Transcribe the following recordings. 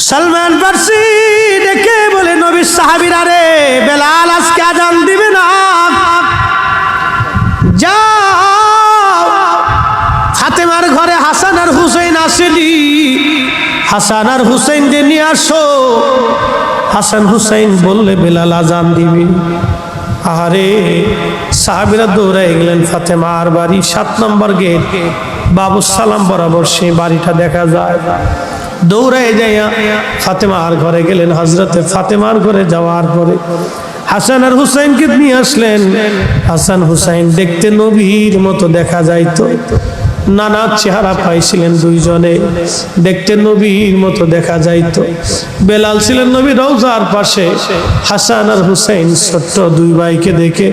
সালমান ফারসি ডেকে বলে, নবীর সাহাবীরা রে, বেলাল আজকে আজান দিবে না, যাও ফাতেমার ঘরে হাসান আর হুসাইন আসেনি, হাসান আর হুসাইনকে নিয়ে আসো। হাসান হুসাইন বললে বেলাল আজান দিবে। আরে সাহাবীরা দৌড়াই গেলেন ফাতেমার বাড়ি, 7 নম্বর গেট, বাবু সালাম বরাবর সেই বাড়িটা দেখা যায়। দৌড়াই যাইয়া ফাতেমার ঘরে গেলেন। হযরতে ফাতেমার ঘরে যাওয়ার পরে হাসান আর হুসাইনকে নিয়ে আসলেন। হাসান হুসাইন দেখতে নবীর মতো দেখা যাইতো, নানা চেহারা পাইছিলেন দুইজনে, দেখতে নবীর মতো দেখা যাইতো। বেলাল ছিলেন নবীর রওজার পাশে। হাসান আর হুসাইন ছোট্ট দুই ভাইকে দেখে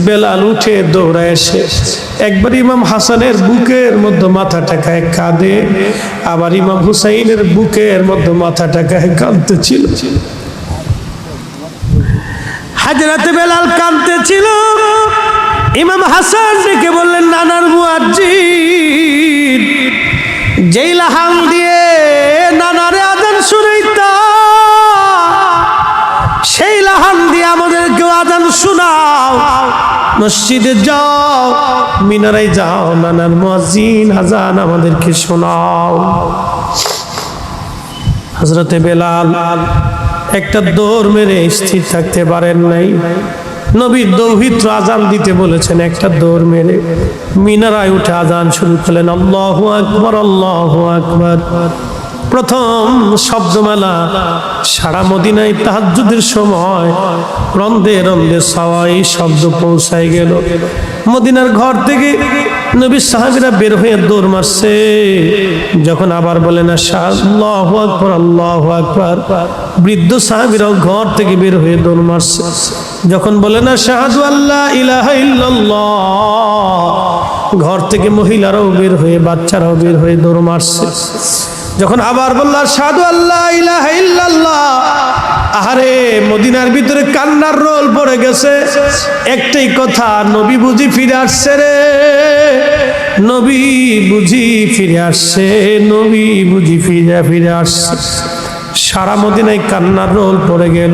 বেলাল উঠে দৌড়ায় এসে একবার ইমাম হাসানের বুকের মধ্যে মাথা টেকায় কাঁদে, আবার ইমাম হুসাইনের বুকের মধ্যে মাথা টেকায় কাঁদতেছিল। হযরতে বেলাল কাঁদতেছিল। ইমাম হাসান ডেকে বললেন, নানার মুয়াজ্জিন, যেই লাহান দিয়ে নানারে আজান শুনাইতা, সেই লাহান দিয়ে আমাদেরকেও আজান শোনাও। মসজিদে যাও, মিনারায় যাও, নানার মুয়াজ্জিন আজান আমাদেরকে শোনাও। হযরতে বেলাল একটা দৌড় মেরে স্থির থাকতে পারেন নাই। নবীর দৌহিত্র আজান দিতে বলেছেন, একটা দৌড় মেরে মিনারায় উঠে আজান শুরু করলেন। আল্লাহু আকবার, আল্লাহু আকবার। প্রথম শব্দমালা সারা মদিনায় তাহাজ্জুদের সময় রন্দে রন্দে সওয়াই শব্দ পৌঁছায় গেল। মদিনার ঘর থেকে নবীর সাহাবীরা বের হয়ে দৌড় মারছে। যখন আবার বলেন আল্লাহু আকবার, আল্লাহু আকবার, বৃদ্ধ সাহাবীরাও ঘর থেকে বের হয়ে দৌড় মারছে। যখন বলেন আশহাদু আল্লা ইলাহা ইল্লাল্লাহ, ঘর থেকে মহিলারাও বের হয়ে, বাচ্চারাও বের হয়ে দৌড় মারছে। যখন আবার বলল আশহাদু আল্লা ইলাহা ইল্লাল্লাহ, আহারে মদিনার ভিতরে কান্নার রোল পড়ে গেছে। একটাই কথা, নবী বুঝি ফিরে আসছে রে, নবী বুঝি ফিরে আসছে, নবী বুঝি ফিরে আসছে। সারা মদিনায় কান্নার রোল পড়ে গেল।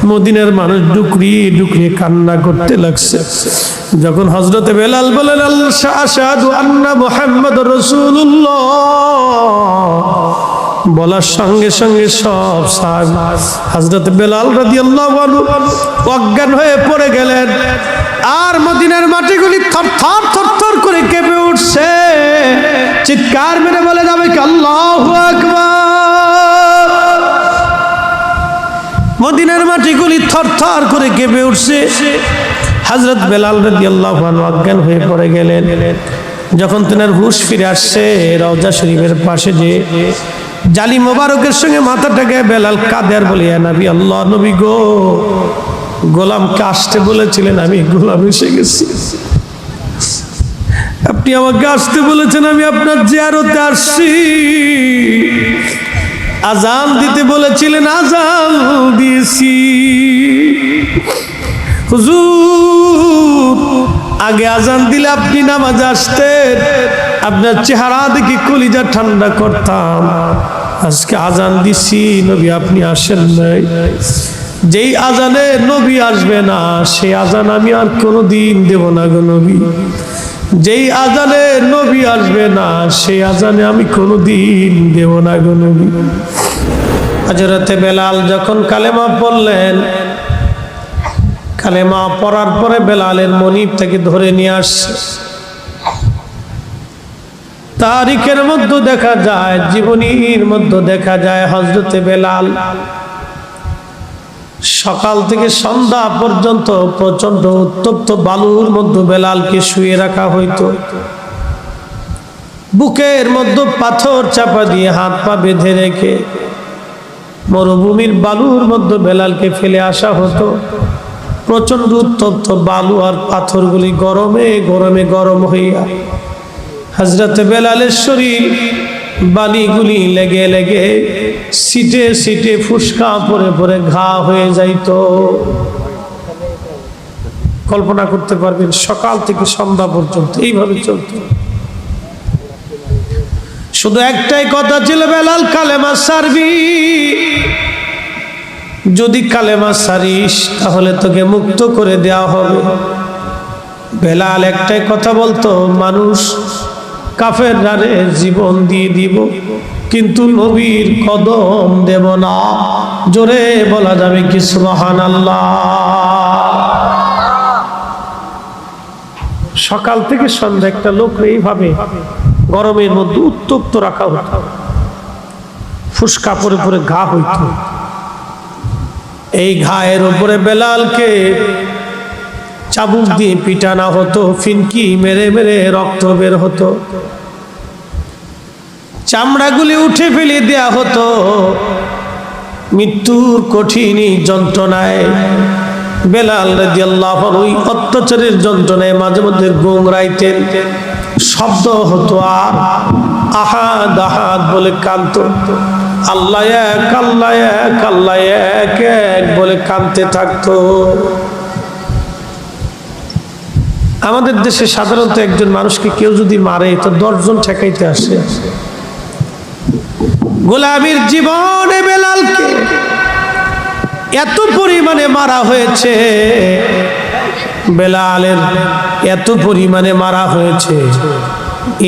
মদিনার মানুষ ডুকরিয়ে ডুকরিয়ে কান্না করতে লাগছে। যখন হযরতে বেলাল বলেন আশহাদু আন্না মুহাম্মাদুর রাসূলুল্লাহ, বলার সঙ্গে সঙ্গে সব সাহাবী হযরত বেলাল রাদিয়াল্লাহু আনহু অজ্ঞান হয়ে পড়ে গেলেন। আর মদিনার মাটিগুলি থরথর থরথর করে কেঁপে উঠছে। চিৎকার মেরে বলে যাবে কি আল্লাহু আকবার। মদিনার মাটিগুলি থরথর করে কেঁপে উঠছে। হযরত বেলাল রাদিয়াল্লাহু আনহু অজ্ঞান হয়ে পড়ে গেলেন। যখন তেনার হুঁশ ফিরে আসছে, রওজা শরীফের পাশে যে জালি মোবারকের সঙ্গে মাথাটাকে বেলাল কাঁদে আর বলে, ইয়া নবী আল্লাহ, নবী গো, গোলামকে আসতে বলেছিলেন, আমি গোলাম এসে গেছি। আপনি আমাকে আসতে বলেছেন, আমি আপনার জিয়ারতে আসছি। আজান দিতে বলেছিলেন, আজান দিয়েছি। হুজুর, আগে আজান দিলে আপনি নামাজে আসতেন, আপনার চেহারা দেখি কলিজা ঠান্ডা করতাম। আজকে আজান দিছি, নবী আপনি আসেন নাই। যেই আজানে নবী আসবে না, সেই আজান আমি আর কোনোদিন দেব না গো নবী। যেই আজানে নবী আসবে না, সেই আজানে আমি কোনোদিন দেব না গো নবী। হযরতে বেলাল যখন কালেমা পড়লেন, কালেমা পড়ার পরে বেলালের মনিব তাকে ধরে নিয়ে আসছে। তারিখের মধ্যে দেখা যায়, জীবনীর মধ্যে দেখা যায়, হযরতে বেলাল সকাল থেকে সন্ধ্যা পর্যন্ত প্রচন্ড উত্তপ্ত বালুর মধ্যে বেলালকে শুয়ে রাখা হইতো। বুকের মধ্যে পাথর চাপা দিয়ে হাত পা বেঁধে রেখে মরুভূমির বালুর মধ্যে বেলালকে ফেলে আসা হতো। প্রচন্ড উত্তপ্ত বালু আর পাথরগুলি গরমে গরমে গরম হইয়া হযরতে বেলালের শরীর বালিগুলি লেগে লেগে সিটে সিটে ফুসকা পরে পরে ঘা হয়ে যাইত। কল্পনা করতে পারবেন, সকাল থেকে সন্ধ্যা পর্যন্ত এইভাবে চলত। শুধু একটাই কথা ছিল, বেলাল কালেমা ছাড়বি, যদি কালেমা ছাড়িস তাহলে তোকে মুক্ত করে দেওয়া হবে। বেলাল একটাই কথা বলতো, মানুষ কাফেররা জীবন দিয়ে দিব, কিন্তু নবীর কদম দেব না। জোরে বলা যাবে কি সুবহানাল্লাহ। সকাল থেকে সন্ধ্যা একটা লোক এইভাবে গরমের মধ্যে উত্তপ্ত রাখা হতো, ফুসকা পরে পরে ঘা হইত। এই ঘায়ের উপরে বেলালকে চাবুক দিয়ে পিটানো হতো, ফিনকি মেরে মেরে রক্ত বের হতো, চামড়াগুলি উঠে ফেলে দেয়া হতো। মৃত্যুর কঠিন যন্ত্রণায় বেলাল রাদিয়াল্লাহু আনহু ওই অত্যাচারের যন্ত্রণায় মাঝে মধ্যে গোংরাইতেন, শব্দ হতো, আর আহাদ আহাদ বলে কাঁদতো। আল্লাহ এক, আল্লাহ এক, আল্লাহ এক এক বলে কাঁদতে থাকতো। আমাদের দেশে সাধারণত একজন মানুষকে কেউ যদি মারে তো 10 জন ঠেকাইতে আসে। গোলামীর জীবনে বেলালকে এত পরিমাণে মারা হয়েছে, বেলালের এত পরিমাণে মারা হয়েছে,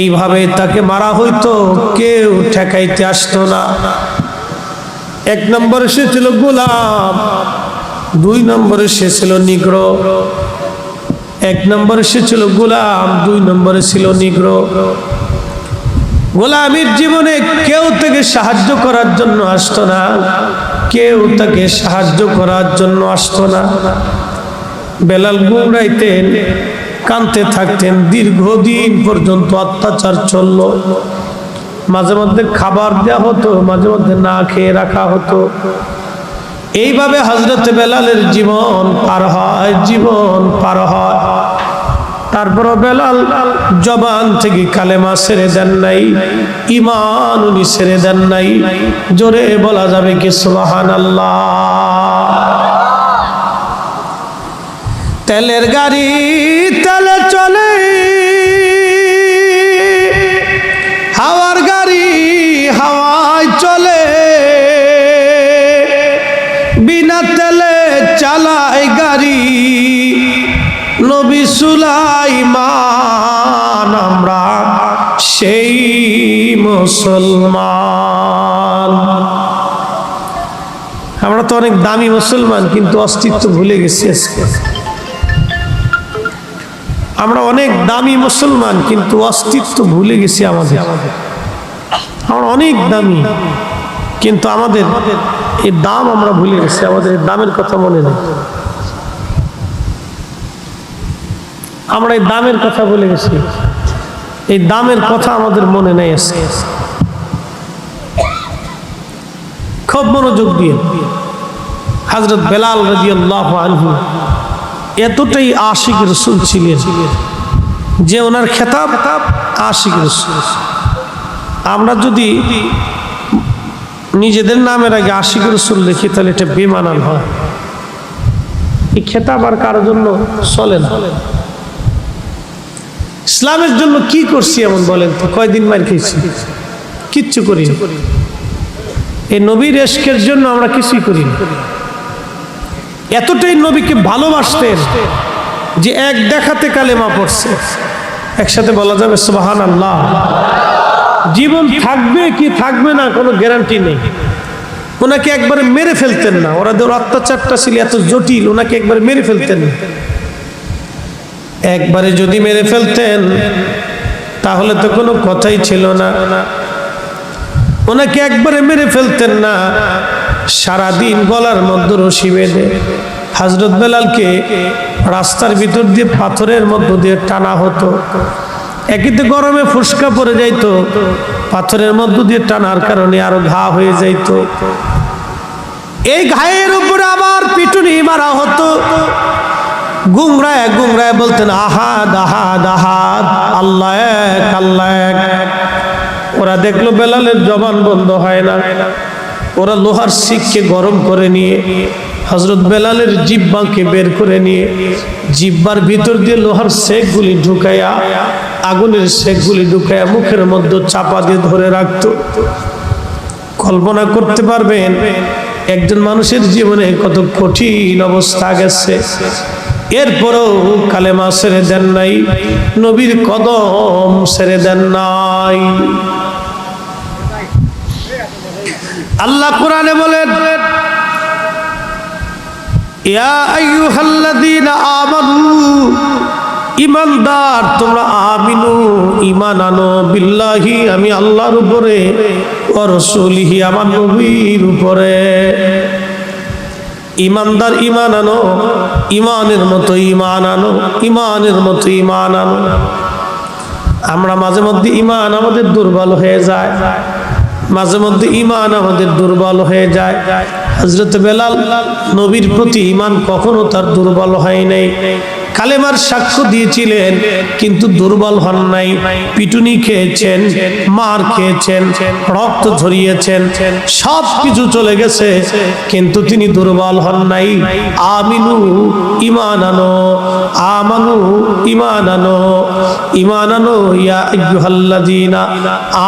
এইভাবে তাকে মারা হইতো, কেউ ঠেকাইতে আসতো না। 1 নম্বরে সে ছিল গোলাম, 2 নম্বরে সে ছিল নিগ্রো। 1 নম্বরে সে ছিল গোলাম, 2 নম্বরে ছিল নিগ্রো। গোলামীর জীবনে কেউ তাকে সাহায্য করার জন্য আসতো না, কেউ তাকে সাহায্য করার জন্য আসতো না। বেলাল গুমরাইতেন, কাঁদতে থাকতেন, দীর্ঘদিন পর্যন্ত অত্যাচার চলল। মাঝে মধ্যে খাবার দেওয়া হতো, মাঝে মধ্যে না খেয়ে রাখা হতো। এইভাবে হযরত বেলালের জীবন পার হয়, জীবন পার হয়। তারপর বেলাল জবান থেকে কালেমা ছেড়ে দেন নাই, ঈমান উনি ছেড়ে দেন নাই। জোরে বলা যাবে কি সুবহানাল্লাহ। তেলের গাড়ি তেলে চলে, হাওয়ার গাড়ি হাওয়ায় চলে, বিনা তেলে চালায় গাড়ি নবী সুলাইমান। আমরা সেই মুসলমান। আমরা তো অনেক দামি মুসলমান, কিন্তু অস্তিত্ব ভুলে গেছি আজকে। আমরা অনেক দামি মুসলমান, কিন্তু অস্তিত্ব ভুলে গেছি আমাদের। আমরা অনেক দামি, কিন্তু আমাদের এই দাম আমরা ভুলে গেছি, আমাদের এই দামের কথা মনে নেই। আমরা এই দামের কথা বলে গেছি, এই দামের কথা আমাদের মনে নেই আজকে। খুব মনোযোগ দিয়ে, হযরত বেলাল রাদিয়াল্লাহু আনহু এতটাই আশিক রাসূল ছিলেন যে ওনার খেতাব আশিক রাসূল। আমরা যদি নিজেদের নামের আগে আশিক রাসূল লিখি তাহলে এটা বেমানান হয়। এই খেতাব আর কারোর জন্য চলে না। ইসলামের জন্য কি করছি এমন বলেন তো? কয়দিন মার খেয়েছি? কিচ্ছু করি না। এই নবীর ইশকের জন্য আমরা কিছুই করি না। এতটাই নবীকে ভালোবাসতেন যে এক দেখাতে কালেমা পড়ছে। একসাথে বলা যাবে সুবহানাল্লাহ। জীবন থাকবে কি থাকবে না কোনো গ্যারান্টি নেই। ওনাকে একবারে মেরে ফেলতেন না, ওদের অত্যাচারটা ছিল এত জটিল, ওনাকে একবারে মেরে ফেলতেন না। একবারে যদি মেরে ফেলতেন তাহলে তো কোনো কথাই ছিল না। ওনাকে একবারে মেরে ফেলতেন না, সারাদিন গলার মধ্যে রশি বেঁধে হযরত বেলালকে রাস্তার ভিতর দিয়ে পাথরের মধ্য দিয়ে টানা হতো। একইতে গরমে ফুসকা পড়ে যাইতো, পাথরের মধ্য দিয়ে টানার কারণে আরো ঘা হয়ে যাইতো। এই ঘায়ের উপরে আবার পিটুনি মারা হতো। গুমরায় গুমরায় বলতেন আহাদ আহাদ আহাদ, আল্লাহ এক, আল্লাহ এক। ওরা দেখলো বেলালের জবান বন্ধ হয় না, ওরা লোহার শিককে গরম করে নিয়ে হযরত বেলালের জিহ্বাকে বের করে নিয়ে জিহ্বার ভিতর দিয়ে লোহার শেকগুলি ঢুকাইয়া আগুনের শেকগুলি ঢুকায় মুখের মধ্যে চাপা দিয়ে ধরে রাখতো। কল্পনা করতে পারবেন একজন মানুষের জীবনে কত কঠিন অবস্থা গেছে, এরপরও কালেমা ছেড়ে দেন নাই, নবীর কদম ছেড়ে দেন নাই। আল্লাহ কোরআনে বলেন, ইয়া আইয়ুহাল্লাযীনা আমানু, ইমানদার তোমরা, আমিনু ঈমান আনো, বিল্লাহি আমি আল্লাহর উপরে, ওয়া রাসূলিহি আমার নবীর উপরে। ইমানদার ঈমান আনো, ঈমানের মতো ঈমান আনো, ঈমানের মতো ঈমান আনো। আমরা মাঝে মধ্যে ঈমান আমাদের দুর্বল হয়ে যায়, মাঝে মধ্যে ঈমান আমাদের দুর্বল হয়ে যায়। হযরত বেলাল নবীর প্রতি ঈমান কখনো তার দুর্বল হয় নাই। কালেমার সাক্ষ্য দিয়েছিলেন কিন্তু দুর্বল হন নাই। পিটুনি খেয়েছেন, মার খেয়েছেন, রক্ত ঝরিয়েছেন, সব কিছু চলে গেছে, কিন্তু তিনি দুর্বল হন নাই। আমিনু ঈমান আনো, আমানু ঈমান আনো, ঈমান আনো, ইয়া আইয়ুহাল্লাযীনা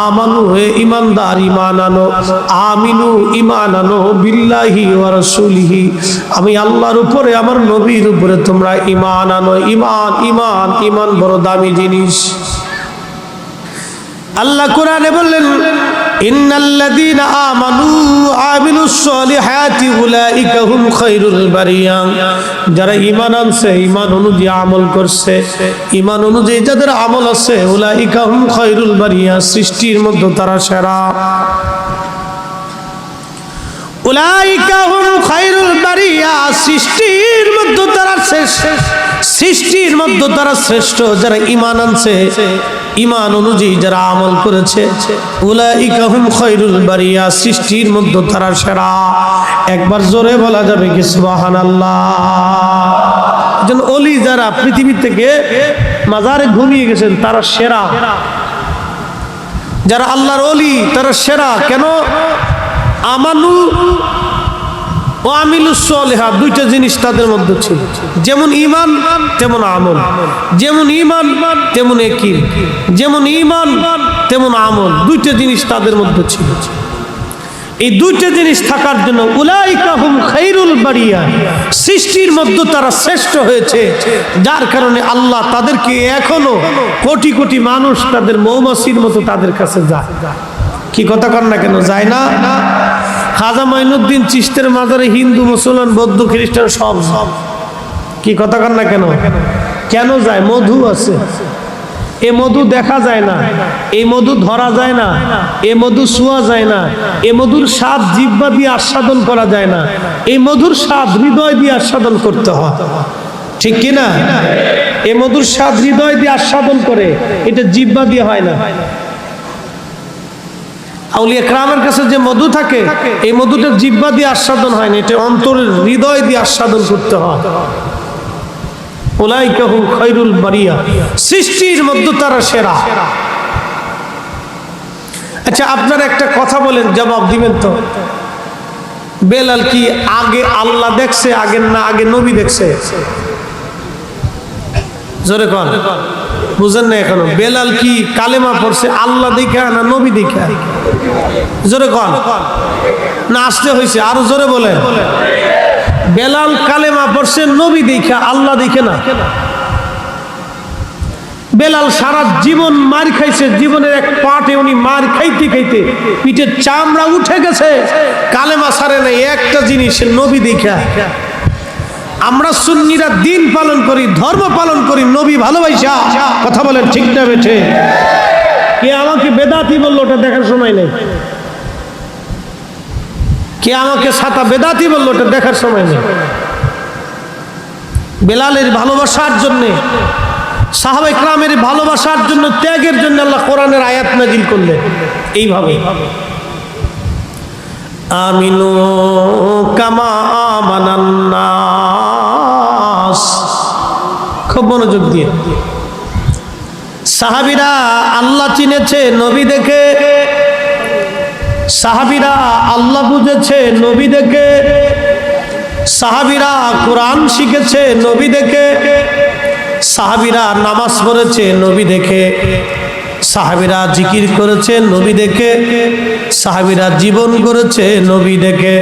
আমানু, হে ঈমানদার ঈমান আনো, আমিনু ঈমান আনো, বিল্লাহি ওয়া রাসূলিহি আমি আল্লাহর উপরে আমার নবীর উপরে তোমরা ঈমান আনো। ঈমান ঈমান ঈমান বড় দামি জিনিস। আল্লাহ কোরআনে বললেন, ইন্নাল্লাযীনা আমানু আমিলুস সলিহাতি উলাইকা হুম খায়রুল বারিয়া, যারা ঈমান আনছে, ঈমান অনুযায়ী আমল করছে, ঈমান অনুযায়ী যাদের আমল আছে, উলাইকা হুম খায়রুল বারিয়া, সৃষ্টির মধ্যে তারা সেরা। উলাইকা হুম খায়রুল বারিয়া, সৃষ্টির মধ্যে তারা শ্রেষ্ঠ, সৃষ্টির মধ্যে তারা শ্রেষ্ঠ। যারা ঈমান আনছে, ঈমান অনুযায়ী যারা আমল করেছে, উলাইকা হুম খায়রুল বারিয়া, সৃষ্টির মধ্যে তারা সেরা। একবার জোরে বলা যাবে কি সুবহানাল্লাহ? যেন ওলি যারা পৃথিবী থেকে মাজারে ঘুমিয়ে গেছেন তারা সেরা, যারা আল্লাহর ওলি তারা সেরা। কেন? আমানু ও আমিলুস সলিহাত, দুইটা জিনিস তাদের মধ্যে ছিল। যেমন ঈমান তেমন আমল, যেমন ঈমান তেমন ইয়াকিন, যেমন ঈমান তেমন আমল, দুইটা জিনিস তাদের মধ্যে ছিল। এই দুইটা জিনিস থাকার জন্য উলাইকা হুম খায়রুল বারিয়া, সৃষ্টির মধ্যে তারা শ্রেষ্ঠ হয়েছে। যার কারণে আল্লাহ তাদেরকে এখনো কোটি কোটি মানুষ তাদের মৌমাছির মতো তাদের কাছে যায়। কি কথা কর না কেন যায় না? খাজা মাইনুদ্দিন চিশতের মাজারে হিন্দু, মুসলমান, বৌদ্ধ, খ্রিস্টান সব। কি কথা কর না কেন? কেন যায়? মধু আছে, এ মধু দেখা যায় না, এই মধু ধরা যায় না, এ মধু ছোঁয়া যায় না, এ মধুর স্বাদ জিহ্বা দিয়ে আস্বাদন করা যায় না, এই মধুর স্বাদ হৃদয় দিয়ে আস্বাদন করতে হয়। ঠিক কি না? এ মধুর স্বাদ হৃদয় দিয়ে আস্বাদন করে, এটা জিহ্বা দিয়ে হয় না। আউলিয়া কেরামের কাছে যে মধু থাকে, এই মধুটা জিহ্বা দিয়ে আস্বাদন হয় না, এটা অন্তরের হৃদয় দিয়ে আস্বাদন করতে হয়। উলাইকা হুম খায়রুল বারিয়া, সৃষ্টির মধ্যে তারা সেরা। আচ্ছা, আপনারা একটা কথা বলেন, জবাব দিবেন তো। বেলাল কি আগে আল্লাহ দেখছে আগে না আগে নবী দেখছে? জোরে কন, বুঝেন না এখনো? বেলাল কি কালেমা পড়ছে আল্লাহ দেখা না নবী দেখা? জোরে কন, না আসতে হয়েছে? আরো জোরে বলেন। বেলাল কালেমা পড়ছে নবী দেখা, আল্লাহ দেখে না। বেলাল সারা জীবন মার খাইছে, জীবনের এক পাটে উনি মার খাইতে খাইতে পিঠের চামড়া উঠে গেছে, কালেমা ছাড়ে নাই একটা জিনিস, নবী দেখা। আমরা সুন্নিরা দিন পালন করি, ধর্ম পালন করি নবী ভালোবাসা। কথা বলেন ঠিক না বেঠে? কে আমাকে বেদাতি বললো ওটা দেখার সময় নেই, কে আমাকে ছাতা বেদাতি বললো ওটা দেখার সময় নেই। বেলালের ভালোবাসার জন্য, সাহাবায়ে কেরামের ভালোবাসার জন্য, ত্যাগের জন্য আল্লাহ কোরআনের আয়াত নাজিল করলেন এইভাবে, আমিনু কামা আমানান নাস। খুব মনোযোগ দিয়ে। সাহাবীরা আল্লাহ চিনেছে নবী দেখে, সাহাবীরা আল্লাহ বুঝেছে নবী দেখে, সাহাবীরা কোরআন শিখেছে নবী দেখে, সাহাবীরা নামাজ পড়েছে নবী দেখে, সাহাবীরা জিকির করেছে নবী দেখে, সাহাবীরা জীবন করেছে নবী দেখে,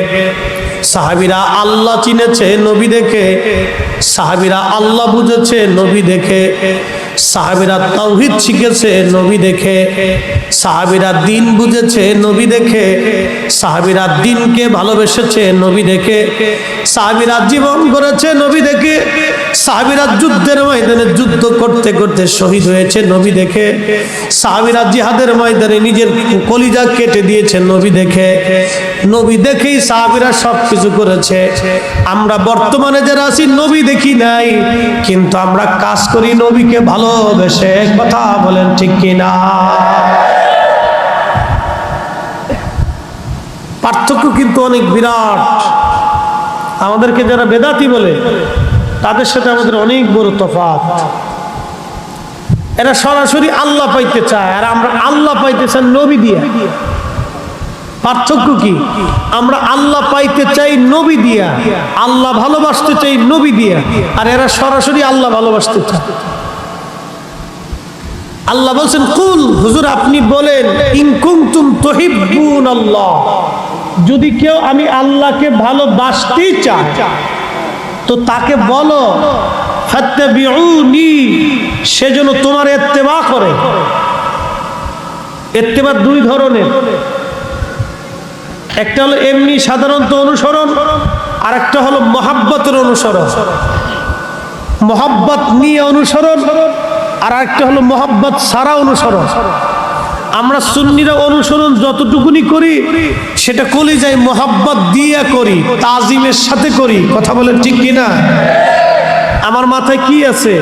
সাহাবীরা আল্লাহ চিনেছে নবী দেখে, সাহাবীরা আল্লাহ বুঝেছে নবী দেখে, সাহাবীরা তাওহীদ শিখেছে নবী দেখে, সাহাবীরা দ্বীন বুঝেছে নবী দেখে, সাহাবীরা দ্বীনকে ভালোবেসেছে নবী দেখে, সাহাবীরা জীবন করেছে নবী দেখে, সাহাবীরা যুদ্ধের ময়দানে যুদ্ধ করতে করতে শহীদ হয়েছে নবী দেখে, সাহাবীরা জিহাদের ময়দানে নিজের কলিজা কেটে দিয়েছে নবী দেখে। নবী দেখেই সাহাবীরা সবকিছু করেছে। আমরা বর্তমানে যারা আছি নবী দেখি নাই, কিন্তু আমরা কাজ করি নবীকে ভালোবেসে। কথা বলেন ঠিক কিনা? পার্থক্য কিন্তু অনেক বিরাট। আমাদেরকে যারা বেদাতি বলে তাদের সাথে আমাদের অনেক বড় তফাৎ। এরা সরাসরি আল্লাহ পাইতে চায়, আর আমরা আল্লাহ পাইতে চাই নবী দিয়া। পার্থক্য কি? আমরা আল্লাহ পাইতে চাই নবী দিয়া, আল্লাহ ভালোবাসতে চাই নবী দিয়া, আর এরা সরাসরি আল্লাহ ভালোবাসতে চায়। আল্লাহ বলছেন, কুল, হুজুর আপনি বলেন, ইন কুনতুম তুহিব্বুনাল্লাহ, যদি কেউ আমি আল্লাহকে ভালোবাসতেই চায় তো তাকে বলো ফাত্তাবিউনি, সেজন্য তোমার ইত্তেবা করে। ইত্তেবা দুই ধরনের, একটা হলো এমনি সাধারণত অনুসরণ, আর একটা হলো মহাব্বতের অনুসরণ। মহাব্বত নিয়ে অনুসরণ, আর একটা হলো মহাব্বত ছাড়া অনুসরণ। আমরা সুন্নিরা অনুসরণ যতটুকুনি করি সেটা কলিজায় মহাব্বত দিয়ে করি, তাজিমের সাথে করি। কথা বলেন ঠিক কিনা? আমার মাথায় কি আছে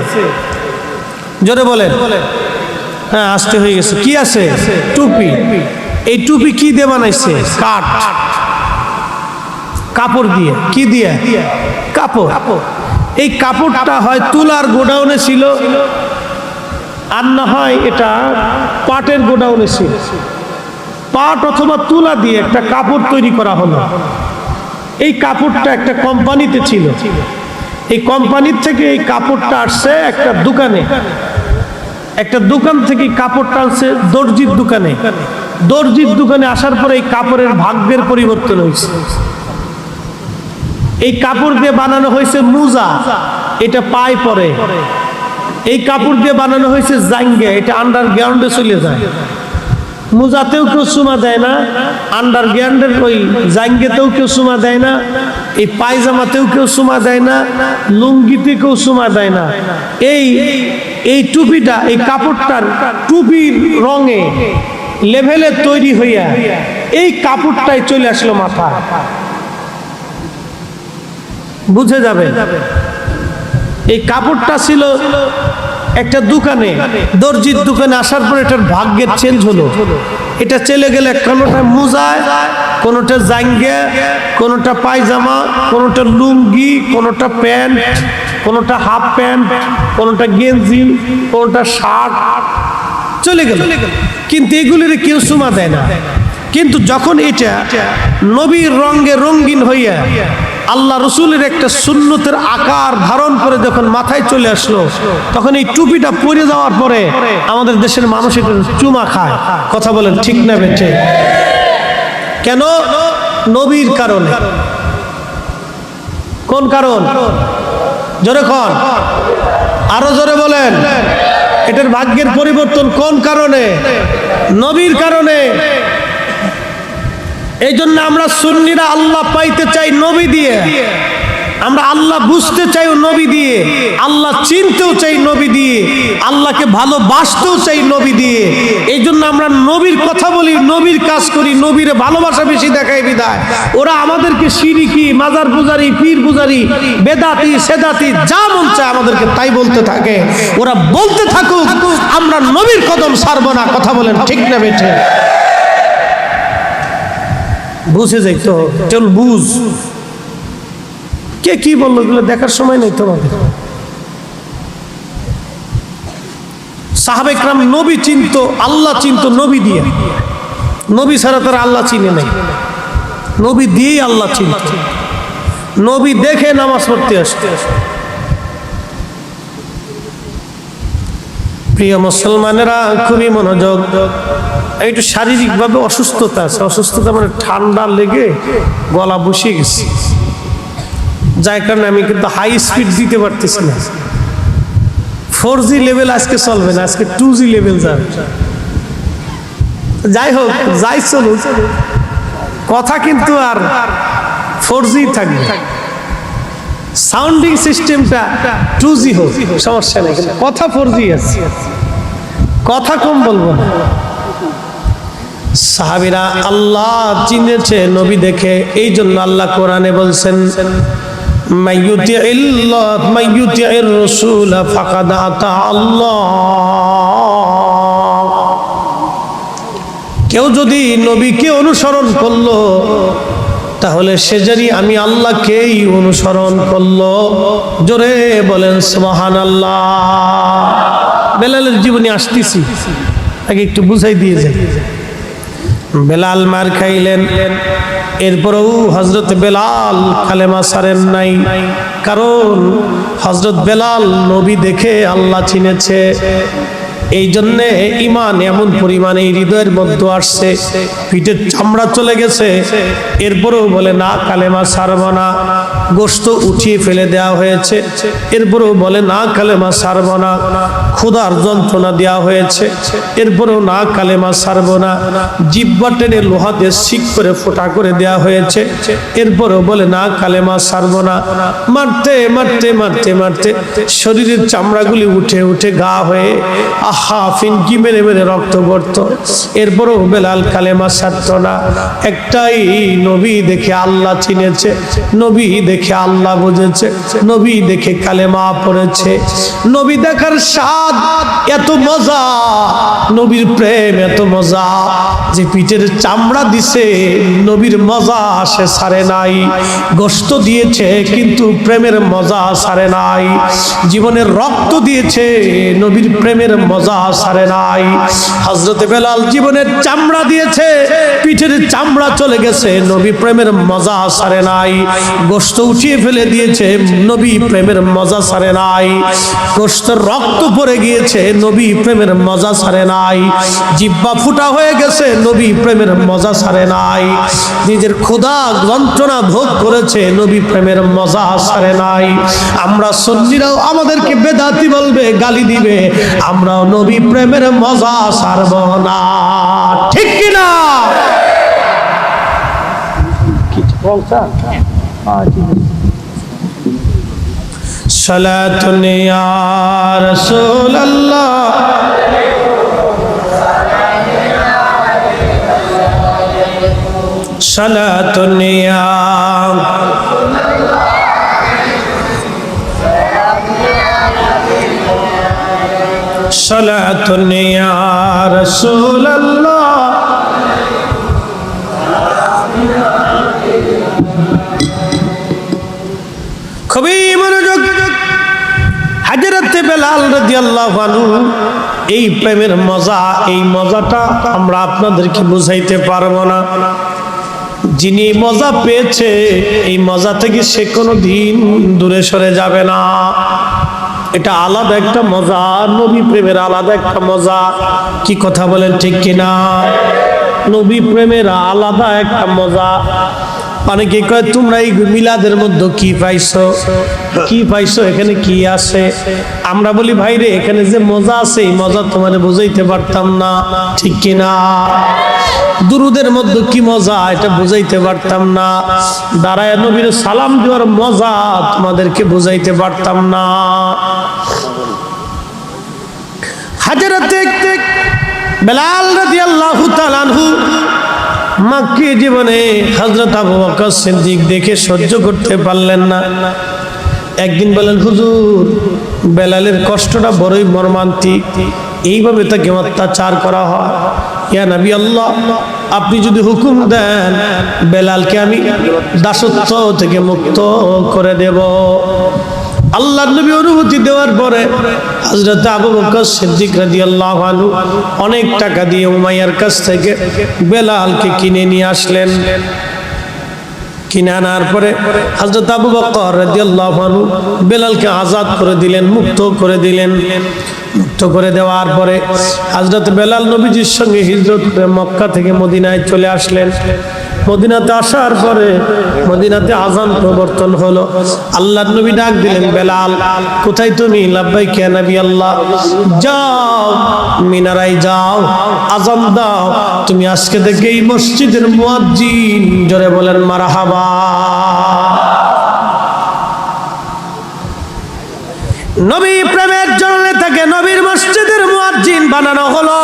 জোরে বলেন। হ্যাঁ, আসতে হয়ে গেছে। কি আছে? টুপি। এই টুপি কি দিয়ে বানাইছে? কাঠ, কাপড় দিয়ে। কি দিয়ে? কাপড়। এই কাপড়টা হয় তুলার গোডাউনে ছিল, আর না হয় এটা পাটের গোডাউনে ছিল। পাট অথবা তুলা দিয়ে একটা কাপড় তৈরি করা হলো। এই কাপড়টা একটা কোম্পানিতে ছিল। এই কোম্পানির থেকে এই কাপড়টা আসছে একটা দোকানে, একটা দোকান থেকে কাপড়টা আসছে দর্জির দোকানে। দর্জির দোকানে আসার পরে এই কাপড়ের ভাগ্যের পরিবর্তন হয়েছে। এই কাপড় দিয়ে বানানো হয়েছে মোজা, এটা পায়ে পরে। এই কাপড় দিয়ে বানানো হয়েছে জাঙ্গে, এটা আন্ডারগ্রাউন্ডে চলে যায়। মোজাতেও কেউ চুমা দেয় না, আন্ডারগ্রাউন্ডের ওই জাঙ্গেতেও কেউ চুমা দেয় না, এই পায়জামাতেও কেউ চুমা দেয় না, লুঙ্গিতে কেউ চুমা দেয় না। এই টুপিটা, এই কাপড়টার টুপির রঙে লেভেলে তৈরি হইয়া এই কাপড়টাই চলে আসলো মাথায়। বুঝে যাবে, এই কাপড়টা ছিল একটা দোকানে, দর্জির দোকানে আসার পর এটার ভাগ্যের চেঞ্জ হলো। এটা চলে গেলে কোনোটা মোজায়, কোনোটা জাঙ্গে, কোনোটা পায়জামা, কোনোটা লুঙ্গি, কোনোটা প্যান্ট, কোনোটা হাফ প্যান্ট, কোনোটা গেঞ্জি, কোনোটা শার্ট, চলে গেল। কিন্তু এগুলির কেউ সুমা দেয় না। কিন্তু যখন এটা নবীর রঙে রঙিন হইয়া আল্লাহ রসুলের একটা সুন্নতের আকার ধারণ করে যখন মাথায় চলে আসলো, তখন এই টুপিটা পরে যাওয়ার পরে আমাদের দেশের মানুষ এটা চুমা খায়। কথা বলেন ঠিক না বেঠে? কেন? নবীর কারণে। কোন কারণ? জোরে কোন? আরো জোরে বলেন। এটার ভাগ্যের পরিবর্তন কোন কারণে? নবীর কারণে। এই জন্য আমরা সুন্নিরা আল্লাহ পাইতে চাই নবী দিয়ে, আমরা আল্লাহ বুঝতে চাই নবী দিয়ে, আল্লাহ চিনতেও চাই নবী দিয়ে, আল্লাহকে ভালোবাসতেও চাই নবী দিয়ে। এই জন্য আমরা নবীর কথা বলি, নবীর কাজ করি, নবীর ভালোবাসা বেশি দেখাই বিদায়। ওরা আমাদেরকে শিরিকি, মাজার পূজারি, পীর পূজারি, বেদাতি, সেদাতি, যা মন চায় আমাদেরকে তাই বলতে থাকে। ওরা বলতে থাকুক, আমরা নবীর কদম ছাড়বো না। কথা বলেন ঠিক না বেঠে? বুঝে যাই তো, চল বুঝ। কে কি বললো এগুলো দেখার সময় নেই তোমাদের। সাহাবে কেরাম নবী চিনতো, আল্লাহ চিনতো নবী দিয়ে। নবী ছাড়া তারা আল্লাহ চিনে নাই, নবী দিয়েই আল্লাহ চিনত। নবী দেখে নামাজ পড়তে আসতে। প্রিয় মুসলমানেরা খুবই মনোযোগ। একটু শারীরিকভাবে অসুস্থতা আছে, অসুস্থতা মানে ঠান্ডা লেগে গলা বসে গেছে, যার কারণে আমি কিন্তু হাই স্পিড দিতে পারতেছি না। 4G লেভেল আজকে চলবে না, আজকে 2G লেভেল যাবে। যাই হোক, যাই চলুক, কথা কিন্তু আর 4G থাকবে। সাউন্ডিং সিস্টেমটা 2G হোক, সমস্যা নেই, কিন্তু কথা 4G আছে, কথা কম বলবো না। সাহাবীরা আল্লাহ চিনেছে নবী দেখে, এই জন্য আল্লাহ কোরআনে বলছেন মাইয়ুতিইর রাসূল ফাকাদ আতা আল্লাহ। কেউ যদি নবীকে অনুসরণ করলো তাহলে সে জানি আমি আল্লাহকেই অনুসরণ করলো। জোরে বলেন সুবহানাল্লাহ। বেলালের জীবনে আসতেছি, আগে একটু বুঝাই দিয়ে যাই। বেলাল মার খাইলেন, এরপরেও হযরত বেলাল কালেমা ছাড়েন নাই, কারণ হযরত বেলাল নবী দেখে আল্লাহ চিনেছে। এই জন্যে ঈমান এমন পরিমাণে হৃদয়ের মধ্যে আসছে, পিঠের চামড়া চলে গেছে, এরপরেও বলে না কালেমা ছাড়ব না। গোশত উঠিয়ে ফেলে দেওয়া হয়েছে, এরপরেও বলে না কালেমা ছাড়ব না। ক্ষুধার যন্ত্রণা দেওয়া হয়েছে, এরপরেও না কালেমা ছাড়ব না। জিহ্বা টেনে লোহা দিয়ে শিক করে ফোঁটা করে দেওয়া হয়েছে, এরপরেও বলে না কালেমা ছাড়ব না। মারতে মারতে মারতে মারতে শরীরের চামড়াগুলি উঠে উঠে গা হয়ে ফিনকি মেরে মেরে রক্ত পড়তো, এরপরও বেলাল কালেমা ছাড়ত না। একটাই নবী দেখে আল্লাহ চিনেছে, নবী দেখে আল্লাহ বুঝেছে, নবী দেখে কালেমা পড়েছে। নবী দেখার স্বাদ এত মজা, নবীর প্রেম এত মজা যে পিঠের চামড়া দিছে, নবীর মজা সে ছাড়ে নাই। গোশত দিয়েছে কিন্তু প্রেমের মজা ছাড়ে নাই। জীবনের রক্ত দিয়েছে, নবীর প্রেমের মজা ছাড়ে নাই। হযরত বেলাল জীবনের চামড়া দিয়েছে, পিঠের চামড়া চলে গেছে, নবী প্রেমের মজা ছাড়ে নাই। গোশত উঠিয়ে ফেলে দিয়েছে, নবী প্রেমের মজা ছাড়ে নাই। গোশতের রক্ত পড়ে গিয়েছে, নবী প্রেমের মজা ছাড়ে নাই। জিহ্বা ফুটা হয়ে গেছে, নবী প্রেমের মজা ছাড়ে নাই। নিজের ক্ষুধা যন্ত্রণা ভোগ করেছে, নবী প্রেমের মজা ছাড়ে নাই। আমরা সুন্নিরাও আমাদেরকে বেদাতি বলবে, গালি দিবে, আমরাও নবী প্রেমের মজা ছাড়ব না, ঠিক কিনা? সালাতুন ইয়া রাসূলুল্লাহ, সালাতুন ইয়া সালাতুন ইয়া রাসূলুল্লাহ। খুবই মনোযোগ। হযরত বেলাল রাদিয়াল্লাহু আনহু এই প্রেমের মজা, এই মজাটা আমরা আপনাদেরকে বুঝাইতে পারবো না। যিনি মজা পেয়েছে, এই মজা থেকে সে কোনোদিন দূরে সরে যাবে না। এটা আলাদা একটা মজা, নবী প্রেমের আলাদা একটা মজা। কি কথা বলেন, ঠিক কিনা? নবী প্রেমের আলাদা একটা মজা। অনেকে কয় তোমরা এই মিলাদের মধ্যে কি পাইছো, কি পাইছো, এখানে কি আছে? আমরা বলি ভাই রে, এখানে যে মজা আছে এই মজা তোমার বুঝাইতে পারতাম না, ঠিক কিনা? দুরুদের মধ্যে কি মজা এটা বুঝাইতে পারতাম না। দাঁড়ায় নবীর সালাম দেওয়ার মজা তোমাদেরকে বুঝাইতে পারতাম না। হযরত বেলাল রাদিয়াল্লাহু তাআলা আনহু মক্কি জীবনে হযরত আবু বকর সিদ্দিক দেখে সহ্য করতে পারলেন না। একদিন বলেন, হুজুর বেলালের কষ্টটা বড়ই মর্মান্তিক, এইভাবে তাকে অত্যাচার করা হয়। ইয়া নবী আল্লাহ, আপনি যদি হুকুম দেন বেলালকে আমি দাসত্ব থেকে মুক্ত করে দেব। আল্লাহর নবী অনুমতি দেওয়ার পরে হযরত আবু বকর সিদ্দিক রাদিয়াল্লাহু আনহু অনেক টাকা দিয়ে উমাইয়ার কাছ থেকে বেলালকে কিনে নিয়ে আসলেন। কিনে আনার পরে হযরত আবু বকর রাদিয়াল্লাহু আনহু বেলালকে আজাদ করে দিলেন, মুক্ত করে দিলেন। মুক্ত করে দেওয়ার পরে হযরত বেলাল নবীজির সঙ্গে হিজরত করে মক্কা থেকে মদিনায় চলে আসলেন। মদিনাতে আসার পরে মদিনাতে আযান প্রবর্তন হলো। আল্লাহর নবী ডাক দিলেন, বেলাল কোথায় তুমি? লাব্বাইক ইয়া নবী আল্লাহ। যাও মিনারায় যাও, আযান দাও, তুমি আজকে থেকে এই মসজিদের মুয়াজ্জিন। জোরে বলেন মারহাবা। নবী প্রেমের জন্য তাকে নবীর মসজিদের মুয়াজ্জিন বানানো হলো।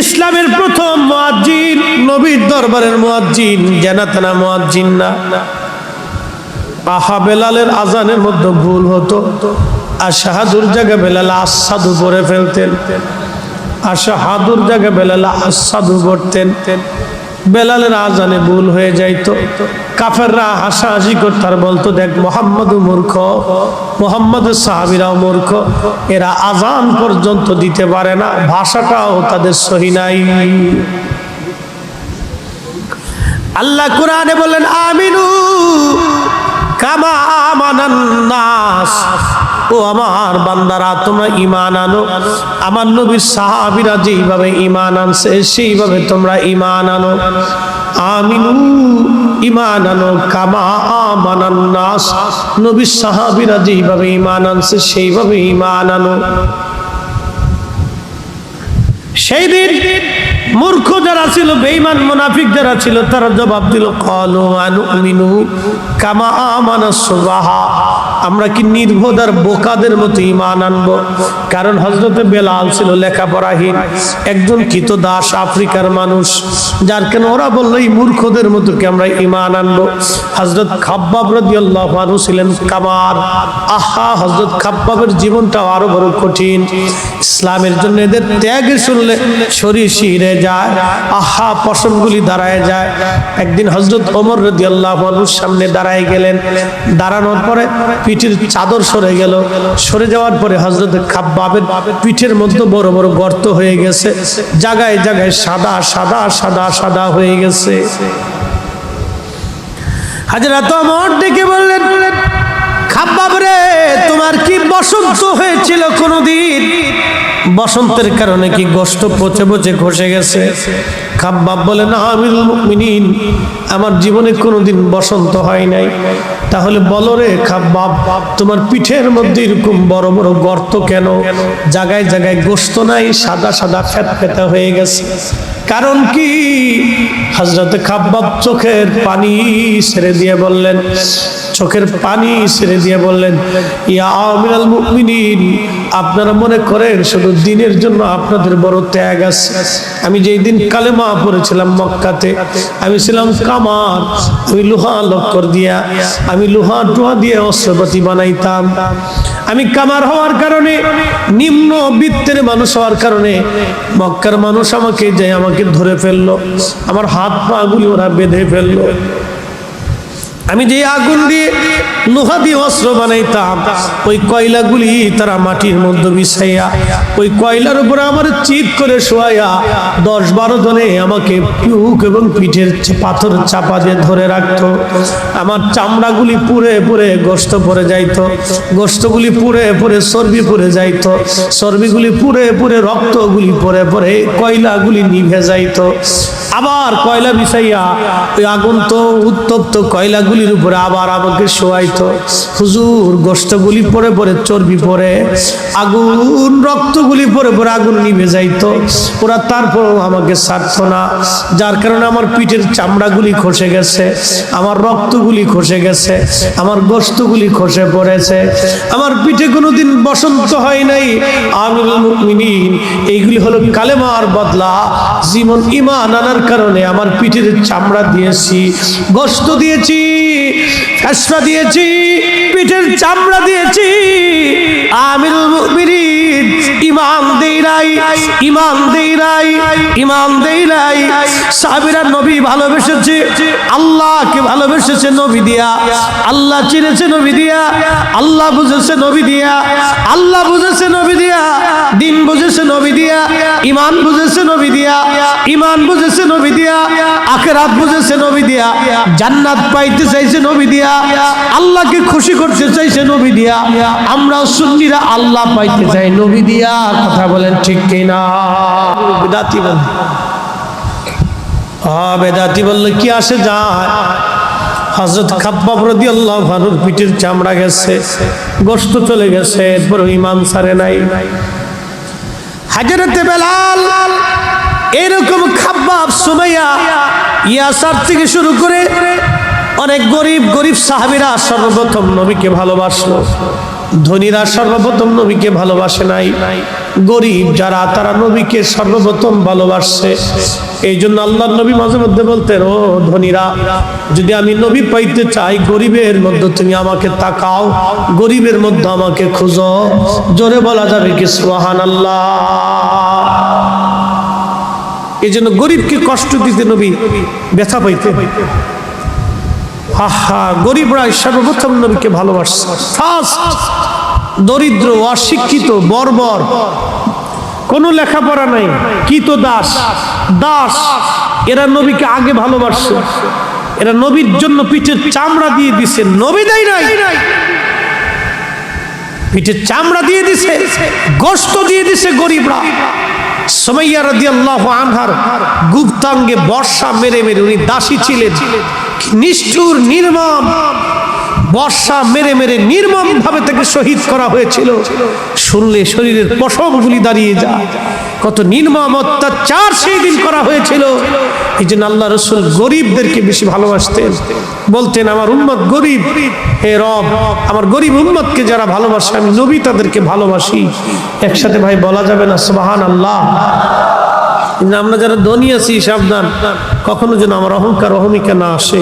ইসলামের প্রথম মুয়াজ্জিন, নবীর দরবারের মুয়াজ্জিন, জানাতানা মুয়াজ্জিন না। আহা, বেলালের আজানের মধ্যে ভুল হতো। আশহাদুর জায়গায় বেলাল আসাদু পড়ে ফেলতেন, আশহাদুর জায়গায় বেলাল আসাদু পড়তেন। বেলালের আজানে ভুল হয়ে যাইতো। কাফেররা হাসাহাসি করত আর বলতো, দেখ মোহাম্মদ মূর্খ, মোহাম্মদের সাহাবীরাও মূর্খ, এরা আজান পর্যন্ত দিতে পারে না, ভাষাটাও তাদের সহি নাই। আল্লাহ কোরআনে বলেন, আমিনু কামা আমানান নাস। ও আমার বান্দারা, তোমরা ঈমান আনো, আমার নবীর সাহাবীরা যেইভাবে ঈমান আনছে সেইভাবে তোমরা ঈমান আনো। আমিনু, ঈমান আনো, কামা আমানান নাস, নবীর সাহাবীরা যেইভাবে ঈমান আনছে সেইভাবে ঈমান আনো। সেই দিন মূর্খ যারা ছিল, বেঈমান মুনাফিক যারা ছিল, তারা জবাব দিল, ক্বালু আনুমিনু কামা আমানাস সুবাহা। আমরা কি নির্বোধার বোকাদের মতো ঈমান আনবো? কারণ হযরতে বেলাল ছিল লেখাপড়াহীন একজন কৃতদাস আফ্রিকার মানুষ, যার কেন ওরা বললো এই মূর্খদের মতো কি আমরা ঈমান আনবো? হযরত খাব্বাব রাদিয়াল্লাহু আনহু ছিলেন কামার। আহা, হযরত খাব্বাবের জীবনটাও আরো বড় কঠিন। ইসলামের জন্য এদের ত্যাগ শুনলে শরীর শিরে যায়, আহা পশমগুলি দাঁড়ায় যায়। একদিন হযরত ওমর রাদিয়াল্লাহু আনহুর সামনে দাঁড়ায় গেলেন। দাঁড়ানোর পরে পিঠের চাদর সরে গেল। সরে যাওয়ার পরে হযরত খাব্বাবের পিঠের মধ্যে বড় বড় গর্ত হয়ে গেছে, জায়গায় জায়গায় সাদা সাদা সাদা সাদা হয়ে গেছে। হযরত ওমর ডেকে বললেন, খাব্বাব রে, তোমার কি বসন্ত হয়েছিল কোনদিন? বসন্তের কারণে কি গোশত পচে পচে খসে গেছে? খাব্বাব বলে, না আমিরুল মুমিনিন, আমার জীবনে কোনোদিন বসন্ত হয় নাই। তাহলে বলো রে খাব্বাব, তোমার পিঠের মধ্যে এরকম বড় বড় গর্ত কেন? জায়গায় জায়গায় গোশত নাই, সাদা সাদা ফ্যাতফ্যাতা হয়ে গেছে, কারণ কি? হযরতে খাব্বাব চোখের পানি ছেড়ে দিয়ে বললেন, চোখের পানি ছেড়ে দিয়ে বললেন, ইয়া আমিরুল মুমিনিন, আপনারা মনে করেন শুধু দিনের জন্য আপনাদের বড় ত্যাগ আছে? আমি যেই দিন কালেমা পড়েছিলাম মক্কাতে, আমি ছিলাম কামার। আমি লোহা লক্কর দিয়া, আমি লোহা টোহা দিয়ে অস্ত্রপাতি বানাইতাম। আমি কামার হওয়ার কারণে, নিম্ন বৃত্তের মানুষ হওয়ার কারণে মক্কার মানুষ আমাকে ধরে ফেললো, আমার হাত পা গুলি ওরা বেঁধে ফেললো। আমি যে আগুন দিয়ে লোহা দিয়ে অস্ত্র বানাইতাম, ওই কয়লাগুলি তারা মাটির মধ্যে বিছাইয়া, ওই কয়লার উপরে আমার চিৎ করে শোয়াইয়া 10-12 জনে আমাকে বুক এবং পিঠের পাথর চাপা দিয়ে ধরে রাখতো। আমার চামড়াগুলি পুড়ে পুড়ে গোশত পড়ে যাইতো, গোশতগুলি পুড়ে পুড়ে চর্বি পড়ে যাইতো, চর্বিগুলি পুড়ে পুড়ে রক্তগুলি পড়ে পড়ে কয়লাগুলি নিভে যাইতো। আবার কয়লা বিছাইয়া ওই আগুন তো উত্তপ্ত কয়লাগুলির উপরে আবার আমাকে শোয়াইতো। হুজুর, গোশতগুলি পরে পরে চর্বি পরে আগুন, রক্তগুলি পরে পরে আগুন নিভে যাইতো, ওরা তারপরও আমাকে ছাড়তো না। যার কারণে আমার পিঠের চামড়াগুলি খসে গেছে, আমার রক্তগুলি খসে গেছে, আমার গোশতগুলি খসে পড়েছে, আমার পিঠে কোনোদিন বসন্ত হয় নাই। আমিরুল মুমিনিন, এইগুলি হলো কালেমার বদলা। জীবন ঈমান আনার কারণে আমার পিঠের চামড়া দিয়েছি, গোশত দিয়েছি, ফেসফা দিয়েছি, পিঠের চামড়া দিয়েছি। আমিরুল মুমিনিন, ঈমান দেই নাই, ঈমান দেই নাই, ঈমান দেই নাই। সাহাবীরা নবী ভালোবেসেছে, আল্লাহকে ভালোবেসেছে নবী দিয়া, আল্লাহ চিনেছে নবী দিয়া, আল্লাহ বুঝেছে নবী দিয়া, আল্লাহ বুঝেছে নবী দিয়া, দিন বুঝেছে নবী দিয়া, ঈমান বুঝেছে নবী দিয়া, ঈমান বুঝেছে নবী দিয়া, আখিরাত বুঝেছে নবী দিয়া, জান্নাত পাইতে চাইছে নবী দিয়া, আল্লাহকে খুশি করতে চাইছে নবী দিয়া। আমরাও সুন্নিরা আল্লাহ পাইতে চাই নবী দিয়া। কথা বলেন ঠিক কিনা? বেদাতি বল, বেদাতি বললে কি আসে যায়? হযরত খাব্বাব রাদিয়াল্লাহু আনহুর পিঠের চামড়া গেছে, গোশত চলে গেছে, এরপর ঈমান ছাড়ে নাই। হযরত বেলাল এরকম খাব্বাব, সুমাইয়া, ইয়াসার থেকে শুরু করে অনেক গরিব গরিব সাহাবীরা সর্বপ্রথম নবীকে ভালোবাসলো। ধনীরা সর্বপ্রথম নবীকে ভালোবাসে নাই, গরিব যারা তারা নবীকে সর্বপ্রথম ভালোবাসছে। এই জন্য আল্লাহর নবী মাঝে মধ্যে বলতেন, ও ধনীরা, যদি আমি নবী পাইতে চাই, গরিবের মধ্যে তুমি আমাকে তাকাও, গরিবের মধ্যে আমাকে খুঁজো। জোরে বলা যাবে কি সুবহানাল্লাহ? এই জন্য গরিবকে কষ্ট দিতে নবী ব্যথা পাইতে। গরিবরা সর্বপ্রথম নবীকে ভালোবাসছে। দরিদ্র, অশিক্ষিত, বর্বর, কোনো লেখাপড়া নাই, কৃত দাস, দাস, এরা নবীকে আগে ভালোবাসছে। এরা নবীর জন্য পিঠের চামড়া দিয়ে দিছে, নবী দেয় নাই, পিঠের চামড়া দিয়ে দিছে, গোশত দিয়ে দিছে গরিবরা। সুমাইয়া রাদিয়াল্লাহু আনহার গুপ্তাঙ্গে বর্ষা মেরে মেরে, উনি দাসী ছিলেন, নিষ্ঠুর নির্মম বর্ষা মেরে মেরে নির্মম ভাবে তাকে শহীদ করা হয়েছিল। শুনলে শরীরের পশমগুলি দাঁড়িয়ে যায়, কত নির্মম অত্যাচার সেই দিন করা হয়েছিল। এই জন্য আল্লাহ রাসূল গরিবদেরকে বেশি ভালোবাসতেন, বলতেন আমার উম্মত গরিব, হে রব আমার গরিব উম্মতকে যারা ভালোবাসে আমি নবী তাদেরকে ভালোবাসি। একসাথে ভাই বলা যাবে না সুবহানাল্লাহ? আমরা যারা ধনী আছি সাবধান, কখনো যেন আমার অহংকার অহমিকা না আসে।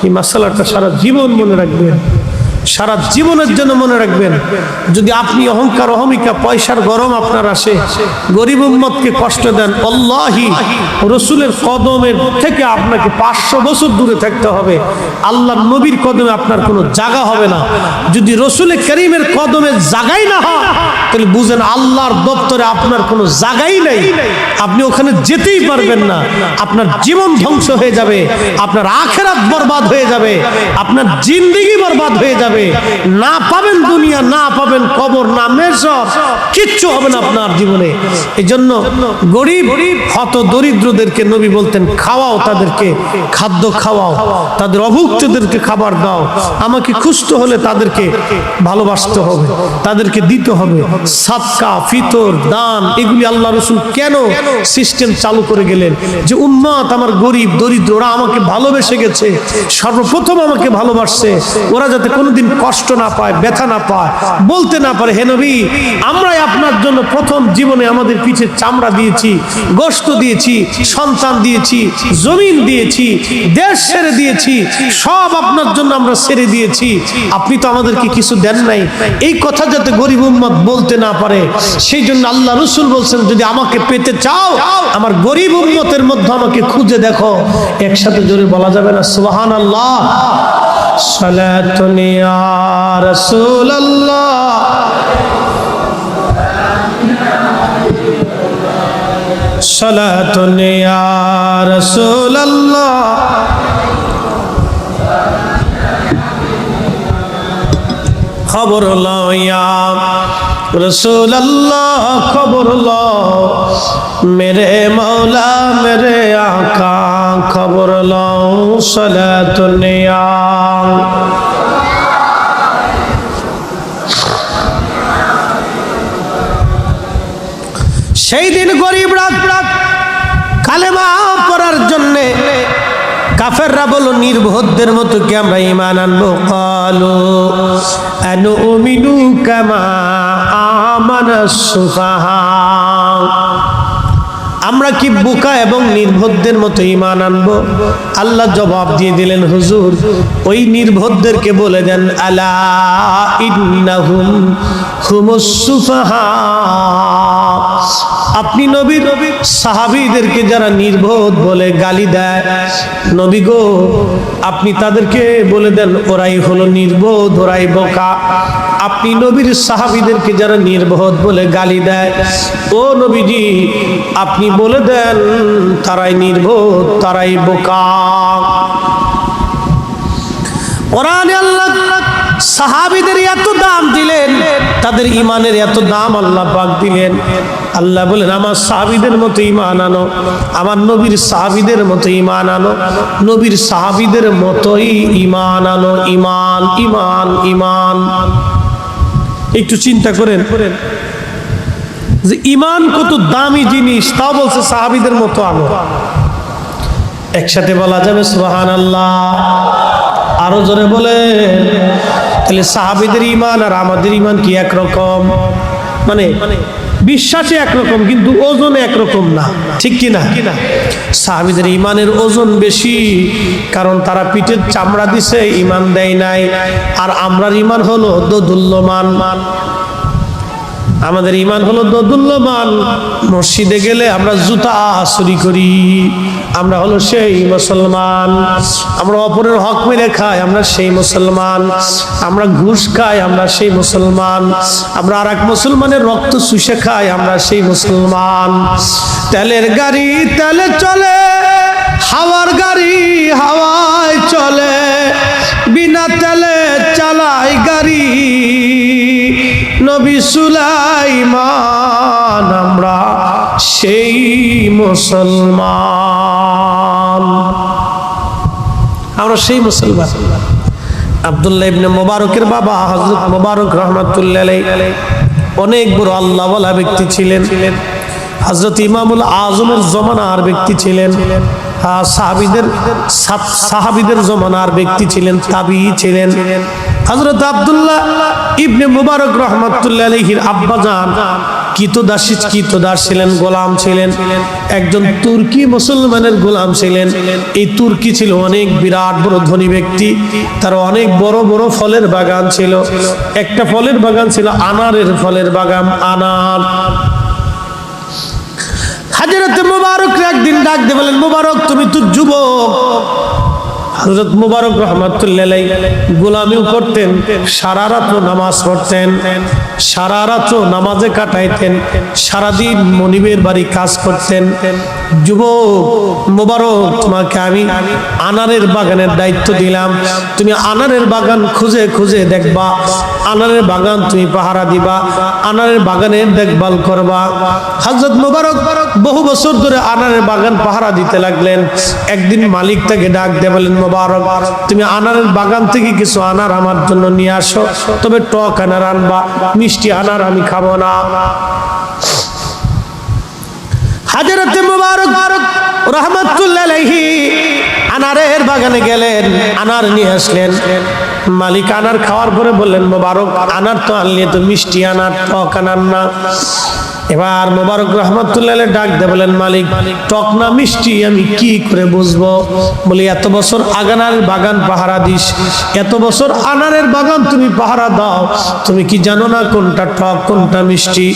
এই মাসালাটা সারা জীবন মনে রাখবেন, সারা জীবনের জন্য মনে রাখবেন। যদি আপনি অহংকার অহমিকা পয়সার গরম আপনার আসে, গরিব উম্মতকে কষ্ট দেন, আল্লাহি রসুলের কদমের থেকে আপনাকে 500 বছর দূরে থাকতে হবে। আল্লাহর নবীর কদমে আপনার কোনো জায়গা হবে না। যদি রসুলের করিমের কদমে জায়গাই না হয়, তাহলে বুঝেন আল্লাহর দপ্তরে আপনার কোনো জায়গাই নেই, আপনি ওখানে যেতেই পারবেন না। আপনার জীবন ধ্বংস হয়ে যাবে, আপনার আখিরাত বরবাদ হয়ে যাবে, আপনার জিন্দেগি বরবাদ হয়ে যাবে। না পাবেন দুনিয়া, না পাবেন কবর, না মেশর, কিচ্ছু হবে না আপনার জীবনে। এই জন্য গরিব হত দরিদ্রদেরকে নবী বলতেন, খাওয়াও, তাদেরকে খাদ্য খাওয়াও, তাদের অভুক্তদেরকে খাবার দাও। আমাকে খুঁজতে হলে তাদেরকে ভালোবাসতে হবে, তাদেরকে দিতে হবে। সাদকা, ফিতর, দান, এগুলি আল্লাহ রাসূল কেন সিস্টেম চালু করে গেলেন? যে উম্মত আমার গরিব দরিদ্র, ওরা আমাকে ভালোবেসে গেছে, সর্বপ্রথম আমাকে ভালোবাসছে, ওরা যাতে কোনোদিন কষ্ট না পায়, ব্যথা না পায়, বলতে না পারে হে নবী আমরাই আপনার জন্য প্রথম জীবনে আমাদের পিঠে চামড়া দিয়েছি, গোশত দিয়েছি, সন্তান দিয়েছি, জমিন দিয়েছি, দেশ ছেড়ে দিয়েছি, সব আপনার জন্য আমরা ছেড়ে দিয়েছি, আপনি তো আমাদেরকে কিছু দেন নাই। এই কথা যাতে গরিব উম্মত বলতে না পারে, সেই জন্য আল্লাহ রাসূল বলছেন, যদি আমাকে পেতে চাও আমার গরিব উম্মতের মধ্যে আমাকে খুঁজে দেখো। একসাথে জোরে বলা যাবে না সুবহানাল্লাহ? সালাতুন ইয়া রাসূলুল্লাহ, সালাতুন ইয়া রাসূলুল্লাহ, খবর লও ইয়া রাসূলুল্লাহ, খবর লও মেরে মৌলা মেরে আকা, খবর লও সালাতুন ইয়া। সেই দিন গরিবরা কালেমা পড়ার জন্যে কাফেররা বলো নির্বোধদের মতো কি আমরা ঈমান আনবো? ক্বালু আনুমিনু কামা আমানাস সুফাহা, আমরা কি বোকা এবং নির্বোধদের মতো ঈমান আনবো? আল্লাহ জবাব দিয়ে দিলেন, হুজুর ওই নির্বোধদেরকে বলে দেন, আলা ইন্নাহুম হুমুস সুফাহা। আপনি নবীর সাহাবীদেরকে যারা নির্বোধ বলে গালি দেয়, নবী গো আপনি তাদেরকে বলে দেন ওরাই হলো নির্বোধ, ওরাই বোকা। আপনি নবীর সাহাবীদেরকে যারা নির্বোধ বলে গালি দেয়, ও নবীজি আপনি বলে দেন তারাই নির্বোধ, তারাই বোকা। কোরআনে আল্লাহ সাহাবীদের এত দাম দিলেন, তাদের ঈমানের এত দাম আল্লাহ পাক দিলেন। আল্লাহ বলেন আমার সাহাবীদের মতো ঈমান আনো, আমার নবীর সাহাবীদের মতো ঈমান আনো, নবীর সাহাবীদের মতোই ঈমান আনো। ঈমান ঈমান ঈমান। একটু চিন্তা করেন যে ঈমান কত দামি জিনিস, তাও বলছে সাহাবীদের মতো আনো। একসাথে বলা যাবে সুবহানাল্লাহ? আরো জোরে বলে। তাহলে সাহাবীদের ঈমান আর আমাদের ঈমান কি একরকম? মানে বিশ্বাসে একরকম কিন্তু ওজনে একরকম না, ঠিক কি না? সাহাবীদের ঈমানের ওজন বেশি, কারণ তারা পিঠের চামড়া দিছে, ঈমান দেয় নাই। আর আমরার ঈমান হলো দোদুল্যমান। আমাদের ঈমান হলো দোদুল্যমান। মসজিদে গেলে আমরা জুতা চুরি করি, আমরা হলো সেই মুসলমান। আমরা অপরের হক মেরে খাই, আমরা সেই মুসলমান। আমরা ঘুষ খাই, আমরা সেই মুসলমান। আমরা আর এক মুসলমানের রক্ত চুষে খাই, আমরা সেই মুসলমান। তেলের গাড়ি তেলে চলে, হাওয়ার গাড়ি হাওয়ায় চলে, বিনা তেলে চালাই গাড়ি নবী সুলাইমান। আমরা সেই মুসলমান, আমরা সেই মুসলমান। আব্দুল্লাহ ইবনে মুবারকের বাবা হযরত মুবারক রাহমাতুল্লাহ আলাইহি অনেক বড় আল্লাহওয়ালা ব্যক্তি ছিলেন। হযরত ইমামুল আজমের জমানার ব্যক্তি ছিলেন, সাহাবীদের জমানার ব্যক্তি ছিলেন, তাবিঈ ছিলেন। হযরত আব্দুল্লাহ ইবনে মুবারক রাহমাতুল্লাহ আলাইহির আব্বাজান কৃতদাস ছিলেন, গোলাম ছিলেন, একজন তুর্কি মুসলমানের গোলাম ছিলেন। এই তুর্কি ছিল অনেক বিরাট বড় ধনী ব্যক্তি, তার অনেক বড় বড় ফলের বাগান ছিল। একটা ফলের বাগান ছিল আনারের ফলের বাগান, আনার। হযরত মুবারক একদিন ডাক দিয়ে বলেন, মুবারক তুমি তো যুবক। হযরত মুবারক রাহমাতুল্লাহ আলাইহি গোলামিও করতেন, সারা রাত নামাজ পড়তেন, সারা রাত নামাজে কাটাইতেন, সারাদিন মনিবের বাড়ি কাজ করতেন। যুবক মুবারক, তোমাকে আমি আনারের বাগানের দায়িত্ব দিলাম, তুমি আনারের বাগান খুঁজে খুঁজে দেখবা, আনারের বাগান তুমি পাহারা দিবা, আনারের বাগানের দেখভাল করবা। হযরত মুবারক বহু বছর ধরে আনারের বাগান পাহারা দিতে লাগলেন। একদিন মালিক তাকে ডাক দিয়ে বলেন, মুবারক তুমি আনারের বাগান থেকে কিছু আনার আমার জন্য নিয়ে আসো, তবে টক আনার আনবা, মিষ্টি আনার আমি খাবো না। হযরত মুবারক রাহমাতুল্লাহ আলাইহি আনারের বাগানে গেলেন, আনার নিয়ে আসলেন। মালিক আনার খাওয়ার পরে বললেন, মুবারক আনার তো আনলে তো মিষ্টি আনার, টক আনার না। এবার মুবারক রাহমাতুল্লাহ আলাইহি ডাক দিয়ে বলেন, মালিক টক না মিষ্টি আমি কি করে বুঝবো? বলি এত বছর আনারের বাগান পাহারা দিস, এত বছর আনারের বাগান তুমি পাহারা দাও, তুমি কি জানো না কোনটা টক কোনটা মিষ্টি?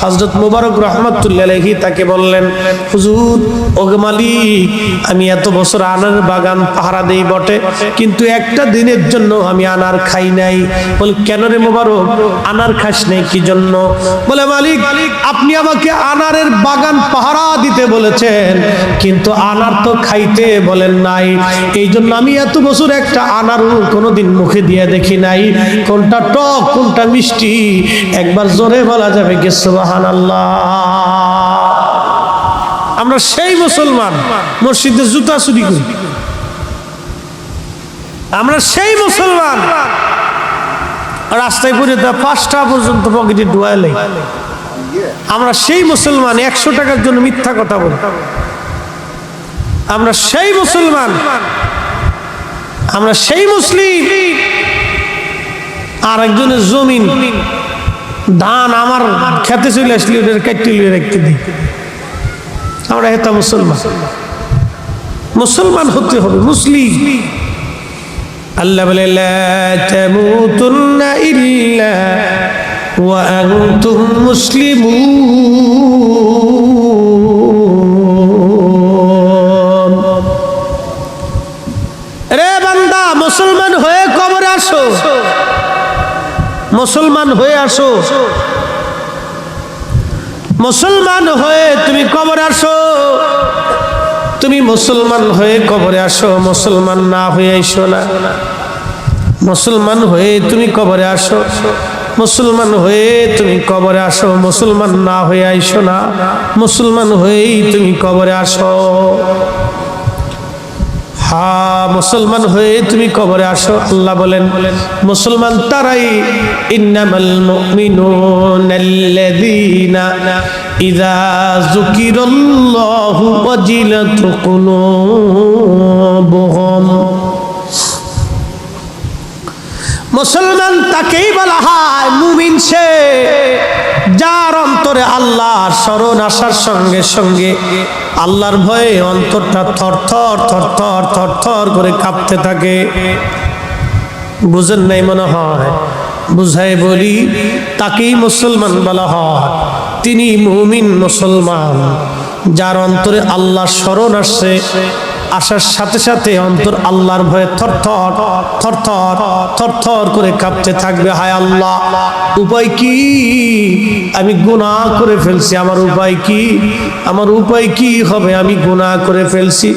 হযরত মুবারক রাহমাতুল্লাহ আলাইহি তাকে বললেন, হুজুর ওগো মালিক, আমি এত বছর আনারের বাগান পাহারা দেই বটে, কিন্তু একটা দিনের জন্য আমি আনার খাই নাই। বলে কেন রে মুবারক, আনার খাস নাই কি জন্য? বলে মালিক আপনি আমাকে আনারের বাগান পাহারা দিতে বলেছেন, কিন্তু আনার তো খাইতে বলেন নাই, এই জন্য আমি এত বছর একটা আনারও কোনোদিন মুখে দিয়ে দেখি নাই। কোনটা টক কোনটা মিষ্টি একবার জোরে বলা যাবে কি সুবহানাল্লাহ? আমরা সেই মুসলমান মসজিদে জুতা চুরি করি, আমরা সেই মুসলমান রাস্তায় পড়ে 5টা পর্যন্ত পকেটে ডুয়ালে। আমরা সেই মুসলমান 100 টাকার জন্য মিথ্যা কথা বলি। আমরা সেই মুসলমান, আমরা সেই মুসলিম। আর একজনের জমিন ধান আমার খেতে চলে আসলে ওদের কেটে লিয়ে রাখতে দিই। আমরা এটা মুসলমান, মুসলমান হতে হবে, মুসলিম। আল্লাহ বলে লা তামুতুন্না ইল্লা ওয়া আনতুম মুসলিমুন। রে বান্দা, মুসলমান হয়ে কবরে আসো, মুসলমান হয়ে আসো, মুসলমান হয়ে তুমি কবরে আসো। তুমি মুসলমান হয়ে কবরে আসো, মুসলমান না হয়ে আইসো না। মুসলমান হয়ে তুমি কবরে আসো, মুসলমান হয়ে তুমি কবরে আসো, মুসলমান না হয়ে আইসো না। মুসলমান হয়েই তুমি কবরে আসো। হ্যাঁ, মুসলমান হয়ে তুমি কবরে আসো। আল্লাহ বলেন মুসলমান তারাই, ইন্নামাল মুমিনুনাল্লাযীনা ইযা যুকিরাল্লাহু ওয়াজিলাত কুলুবুহুম। মুসলমান তাকেই বলা হয় মুমিন, সে যার অন্তরে আল্লাহর স্মরণ আসার সঙ্গে সঙ্গে আল্লাহর ভয়ে অন্তরটা থরথর থরথর থরথর করে কাঁপতে থাকে। বুঝেন নাই মনে হয়? বুঝাই বলি, তাকেই মুসলমান বলা হয়। তিনি মুমিন মুসলমান, যার অন্তরে আল্লাহর স্মরণ আসছে, আসার সাথে সাথে অন্তর আল্লাহর ভয়ে থরথর থরথর থরথর করে কাঁপতে থাকবে। হায় আল্লাহ, উপায় কি? আমি গুনাহ করে ফেলছি, আমার উপায় কি? আমার উপায় কি হবে? আমি গুনাহ করে ফেলছি,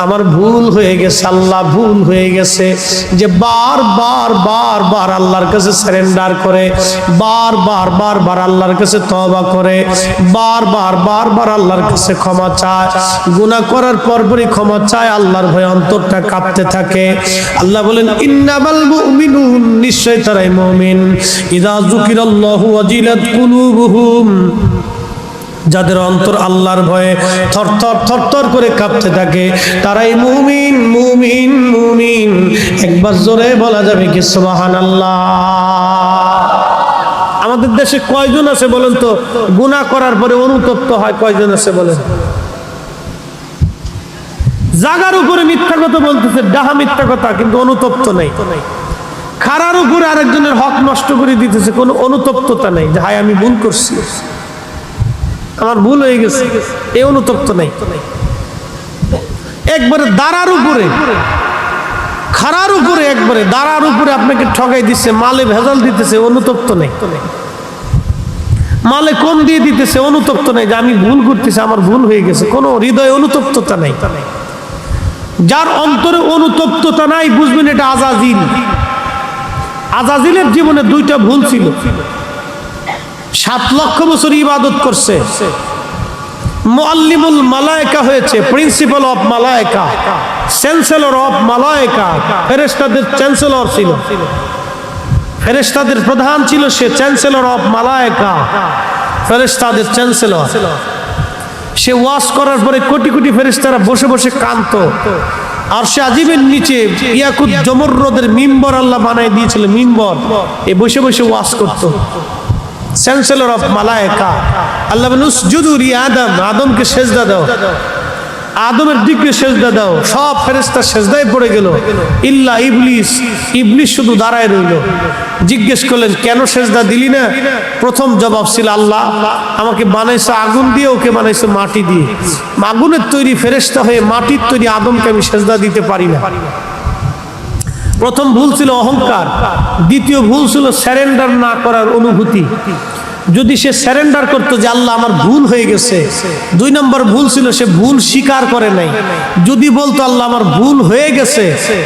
আমার ভুল হয়ে গেছে আল্লাহ, ভুল হয়ে গেছে। যে বারবার বারবার আল্লাহর কাছে সারেন্ডার করে, বারবার বারবার আল্লাহর কাছে তওবা করে, বারবার বারবার আল্লাহর কাছে ক্ষমা চায়, গুনাহ করার পরপরই ক্ষমা চায়, আল্লাহর ভয়ে অন্তরটা কাঁপতে থাকে। আল্লাহ বলেন ইন্নামাল মুমিনুন, নিশ্চয় তারাই মুমিন, ইযা যুকিরাল্লাহু ওয়াজিলাত কুলুবুহুম, যাদের অন্তর আল্লাহর ভয়ে থরথর থরথর করে কাঁপতে থাকে, তারাই মুমিন মুমিন মুমিন। একবার জোরে বলা যাবে কি সুবহানাল্লাহ? আমাদের দেশে কয়জন আছে বলেন তো গুনাহ করার পরে অনুতপ্ত হয়? কয়জন আছে বলেন? জাগার উপরে মিথ্যা কথা বলতেছে, ডাহা মিথ্যা কথা, কিন্তু অনুতপ্ত নাই। খারার উপরে আরেকজনের হক নষ্ট করে দিতেছে, কোনো অনুতপ্ততা নাই যে হায় আমি ভুল করছি, আমার ভুল হয়ে গেছে, এই অনুতপ্ত নাই। একবারে দাঁড়ার উপরে, খারার উপরে, একবারে দাঁড়ার উপরে আপনাকে ঠকাই দিচ্ছে, মালে ভেজাল দিতেছে, অনুতপ্ত নাই। মালে কম দিয়ে দিতেছে, অনুতপ্ত নাই যে আমি ভুল করতেছি, আমার ভুল হয়ে গেছে, কোনো হৃদয়ে অনুতপ্ততা নাই। যার অন্তরে অনুতপ্ততা নাই, বুঝবেন এটা আজাজিল। আজাজিলের জীবনে দুইটা ভুল ছিল। 7 লক্ষ বছর ইবাদত করছে, মুআল্লিমুল মালায়েকা হয়েছে, প্রিন্সিপাল অফ মালায়েকা, চ্যান্সেলর অফ মালায়েকা, ফেরেশতাদের চ্যান্সেলর ছিল, ফেরেশতাদের প্রধান ছিল সে, চ্যান্সেলর অফ মালায়েকা, ফেরেশতাদের চ্যান্সেলর। সে ওয়াজ করার পরে কোটি কোটি ফেরেশতারা বসে বসে কাঁদতো। আর সে আজিমের নিচে ইয়াকুত জমররদের মিম্বর আল্লাহ বানাই দিয়েছিল, মিম্বর, এ বসে বসে ওয়াজ করতো। Chancellor of মালায়েকা। আল্লাহ বলেন উসজুদু লি আদম, আদমকে সেজদা দাও, আদমের দিকে সেজদা দাও। সব ফেরেশতা সেজদায় পড়ে গেল, ইল্লা ইবলিস, ইবলিস শুধু দাঁড়ায় রইল। জিজ্ঞেস করলেন কেন সেজদা দিলি না? প্রথম জবাব ছিল আল্লাহ আমাকে বানাইছো আগুন দিয়ে, ওকে বানাইছো মাটি দিয়ে, আগুনের তৈরি ফেরেশতা হয়ে মাটির তৈরি আদমকে আমি সেজদা দিতে পারি না। প্রথম ভুল ছিল অহংকার, দ্বিতীয় ভুল ছিল সারেন্ডার না করার অনুভূতি। যদি সে সারেন্ডার করতো যে আল্লাহ আমার ভুল হয়ে গেছে। 2 নম্বর ভুল ছিল সে ভুল স্বীকার করে নাই। যদি বলতো আল্লাহ আমার ভুল হয়ে গেছে,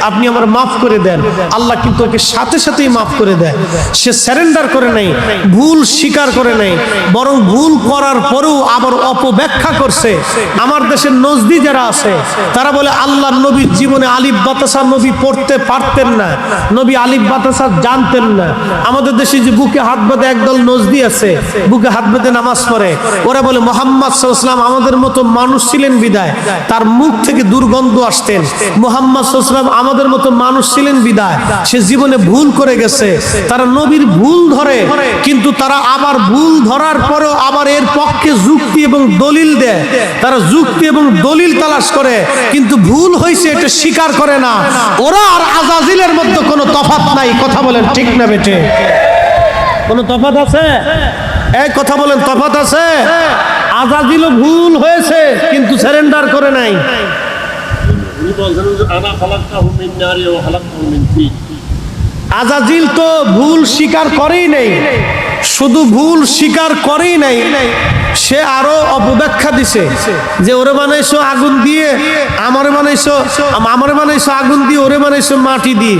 আপনি আমার মাফ করে দেন, আল্লাহ কিন্তু ওকে সাথে সাথেই মাফ করে দেয়। সে সারেন্ডার করে নাই, ভুল স্বীকার করে নাই, বরং ভুল করার পরেও আবার অপব্যাখ্যা করছে। আমার দেশের নজদি যারা আছে তারা বলে আল্লাহর নবীর জীবনে আলিফ বাতাসা নবী পড়তে পারতেন না, নবী আলিফ বাতাসা জানতেন না। আমাদের দেশে যে বুকে হাত বাঁধে একদল নজদি আছে, বুকে হাত বেঁধে নামাজ পড়ে, ওরা বলে মুহাম্মদ সাল্লাল্লাহু আলাইহি ওয়াসাল্লাম আমাদের মতো মানুষ ছিলেন বিদায় তার মুখ থেকে দুর্গন্ধ আসতেন, মুহাম্মদ সাল্লাল্লাহু আলাইহি ওয়াসাল্লাম আমাদের মতো মানুষ ছিলেন বিদায় সে জীবনে ভুল করে গেছে। তারা নবীর ভুল ধরে, কিন্তু তারা আবার ভুল ধরার পরেও আবার এর পক্ষে যুক্তি এবং দলিল দেয়। তারা যুক্তি এবং দলিল তালাশ করে, কিন্তু ভুল হয়েছে এটা স্বীকার করে না। ওরা আর আজাজিলের মধ্যে কোনো তফাৎ নাই। কথা বলেন ঠিক না বেটে? কোনো তফাৎ আছে? এই কথা বলেন, তফাৎ আছে? আজাজিলও ভুল হয়েছে কিন্তু সারেন্ডার করে নাই। আজাজিল তো ভুল স্বীকার করেই নাই, শুধু ভুল স্বীকার করেই নাই, সে আরো অপব্যাখ্যা দিছে যে ওরে বানাইছো আগুন দিয়ে, আমারে বানাইছো আগুন দিয়ে, ওরে বানাইছো মাটি দিয়ে,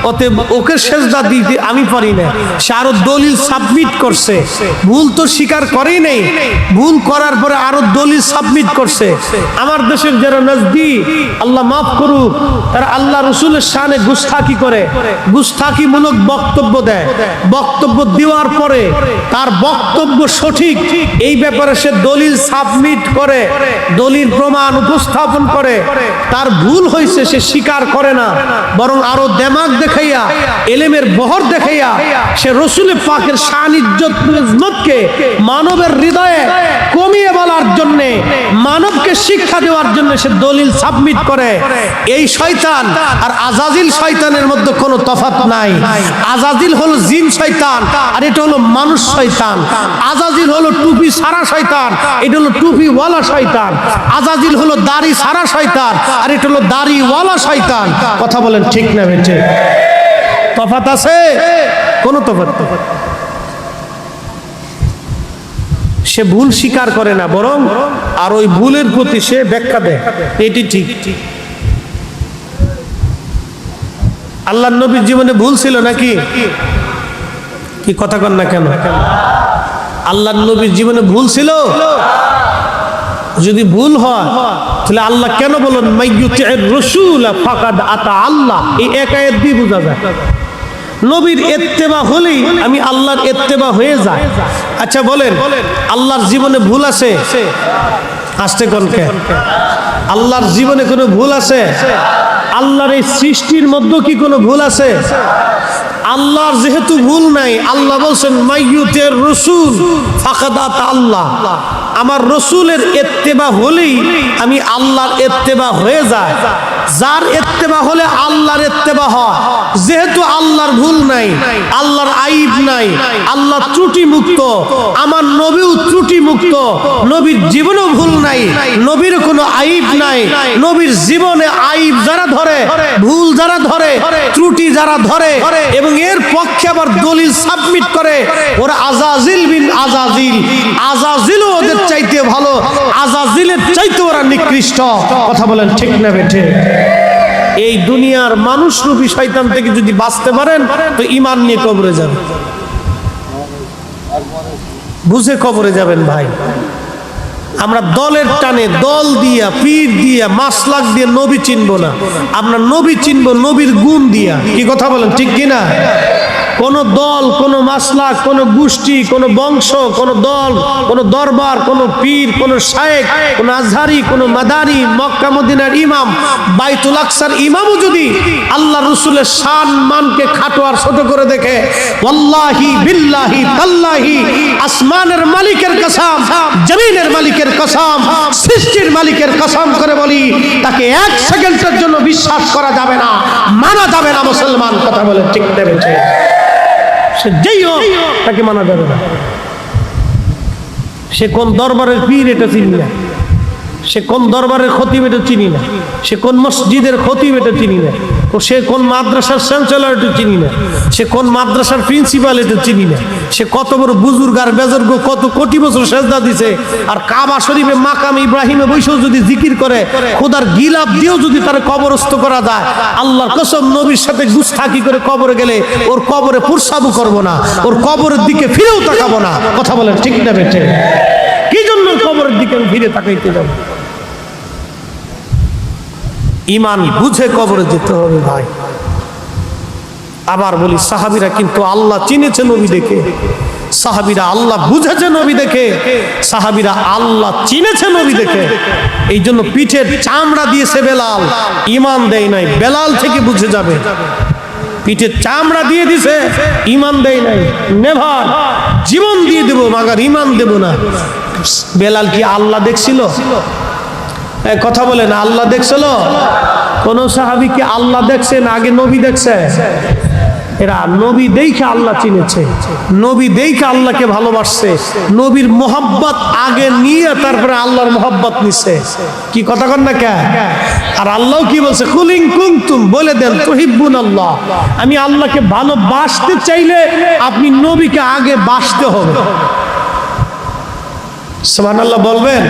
অতএব ওকে সেজদা দিতে আমি পারি না। সে আরো দলিল সাবমিট করছে। ভুল তো স্বীকার করেই নাই, ভুল করার পরে আরো দলিল সাবমিট করছে। আমার দেশের যারা নজদি, আল্লাহ মাফ করুক, তারা আল্লাহ রসুলের শানে গুস্তাখি করে, গুস্তাখিমূলক বক্তব্য দেয়। বক্তব্য দেওয়ার পরে তার বক্তব্য সঠিক এই ব্যাপারে সে দলিল সাবমিট করে, দলিল প্রমাণ উপস্থাপন করে, তার ভুল হয়েছে সে স্বীকার করে না, বরং আরো দেমাগ দেখাইয়া, এলেমের বহর দেখাইয়া সে রসুল পাকের শান ইজ্জত ইজমতকে মানবের হৃদয়ে কমিয়ে বলার জন্য, মানবকে শিক্ষা দেওয়ার জন্য সে দলিল সাবমিট করে। এই শয়তান আর আজাজিল শয়তানের মধ্যে কোনো তফাৎ নাই। আজাজিল হলো জিন শয়তান আর এটা হলো মানুষ শয়তান। আজাজিল হলো টুপি সারা শয়তান, এটা হলো টুপিওয়ালা শয়তান। আজাজিল হলো দাড়ি সারা শয়তান আর এটা হলো দাড়িওয়ালা শয়তান। কথা বলেন ঠিক না বেঠে? তফাৎ আছে? কোনো তফাৎ? সে ভুল স্বীকার করে না, বরং আর ওই ভুলের প্রতি সে ব্যাখ্যা দেয় এটি ঠিক। আল্লাহর নবীর জীবনে ভুল ছিল নাকি? কি কথা কন না কেন? আল্লাহর নবীর জীবনে ভুল ছিল? যদি ভুল হয় তাহলে আল্লাহ কেন বলেন মাইয়ুতির রাসূল ফাকাদ আতা আল্লাহ? এই এক আয়াত দিয়ে বোঝা যায় নবীর ইত্তেবা হলেই আমি আল্লাহর ইত্তেবা হয়ে যায়। আচ্ছা বলেন, আল্লাহর জীবনে ভুল আছে? আসতে কোনকে? আল্লাহর জীবনে কোনো ভুল আছে? আল্লাহর এই সৃষ্টির মধ্যে কি কোনো ভুল আছে? আল্লাহর যেহেতু ভুল নাই, আল্লাহ বলছেন মাইয়ুতির রাসূল ফাকাদ আতা আল্লাহ। আমার রসুলের ইত্তেবা হলেই আমি আল্লাহর ইত্তেবা হয়ে যায়। যার ইত্তেবা হলে আল্লাহর ইত্তেবা হয়। যেহেতু আল্লাহর ভুল নাই, আল্লাহর আইব নাই, আল্লাহ ত্রুটি মুক্ত, আমার নবীও ত্রুটি মুক্ত, নবীর জীবনেও ভুল নাই, নবীর কোনো আইব নাই। নবীর জীবনে আইব যারা ধরে, ভুল যারা ধরে, ত্রুটি যারা ধরে এবং এর পক্ষে আবার দলিল সাবমিট করে, ওরা আজাজিল বিন আজাজিল। আজাজিলও ওদের চাইতে ভালো, আজাজিলের চাইতে ওরা নিকৃষ্ট। কথা বলেন ঠিক না বেঠে? এই দুনিয়ার মানুষ রূপী শয়তান থেকে যদি বাঁচতে পারেন তো ঈমান নিয়ে কবরে যাবেন, বুঝে কবরে যাবেন ভাই। আমরা দলের টানে, দল দিয়া, পীর দিয়া, মাসলাক দিয়ে নবী চিনবো না, আমরা নবী চিনবো নবীর গুণ দিয়া। কি কথা বলেন ঠিক কিনা? কোন দল, কোন মাসলাক, কোন গোষ্ঠী, কোন বংশ, কোন দল, কোন দরবার, কোন পীর, কোন শায়েখ, কোন আজহারি, কোন মাদানি, মক্কা মদিনার ইমাম, বাইতুল আকসার ইমামও যদি আল্লাহ রসুলের শান মানকে খাটো আর ছোট করে দেখে, ওয়াল্লাহি বিল্লাহি তাল্লাহি, আসমানের মালিকের কসম, জমিনের মালিকের কসম, সৃষ্টির মালিকের কসম করে বলি, তাকে এক সেকেন্ডের জন্য বিশ্বাস করা যাবে না, মানা যাবে না। মুসলমান কথা বলে ঠিক দেবে, সে যেই হোক তাকে মানা যাবে না। সে কোন দরবারের পীর এটা চিনি না, সে কোন দরবারের খতিব এটা চিনি না, সে কোন মসজিদের খতিব এটা চিনি না, সে কোন মাদ্রাসার চ্যান্সেলর এটা চিনি না, সে কোন মাদ্রাসার প্রিন্সিপাল এটা চিনি না, সে কত বড় বুজুর্গ আর বেজর্গ, কত কোটি বছর সেজদা দিছে, আর কাবা শরীফে মাকাম ইব্রাহিমে বসেও যদি জিকির করে, খোদার গিলাপ দিয়েও যদি তার কবরস্থ করা যায়, আল্লাহর কসম নবীর সাথে গুস্তাখি করে কবরে গেলে ওর কবরে পুরসাবু করব না, ওর কবরের দিকে ফিরেও তাকাবো না। কথা বলেন ঠিক না বেঠে? কি জন্য কবরের দিকে ফিরে তাকাইতে যাব? ঈমান বুঝে কবরে যেতে হবে ভাই। আবার বলি, সাহাবীরা কিন্তু আল্লাহ চিনেছে নবী দেখে, সাহাবীরা আল্লাহ বুঝেছে নবী দেখে, সাহাবীরা আল্লাহ চিনেছে নবী দেখে। এই জন্য পিঠের চামড়া দিয়েছে বেলাল, ঈমান দেয় নাই, বেলাল থেকে বুঝে যাবে। পিঠের চামড়া দিয়ে দিছে, ঈমান দেয় নাই, নেভার, জীবন দিয়ে দেব মাগার ঈমান দেব না। বেলাল কি আল্লাহ দেখছিল? কথা বলে না, আল্লাহ দেখছিল? কোন সাহাবী কি আল্লাহ দেখছেন আগে নবী দেখছে? এরা নবী দেখে আল্লাহ চিনেছে, নবী দেখে আল্লাহকে ভালোবাসছে, নবীর মোহাব্বত আগে নিয়ে তারপরে আল্লাহর মোহাব্বত নিছে। কি কথা কন না কে? আর আল্লাহ কি বলছে? কুলিং কুনতুম, বলে দেন তুহিব্বুন আল্লাহ, আমি আল্লাহকে ভালোবাসতে চাইলে আপনি নবীকে আগে বাসতে হবে। সুবহানাল্লাহ বলবেন?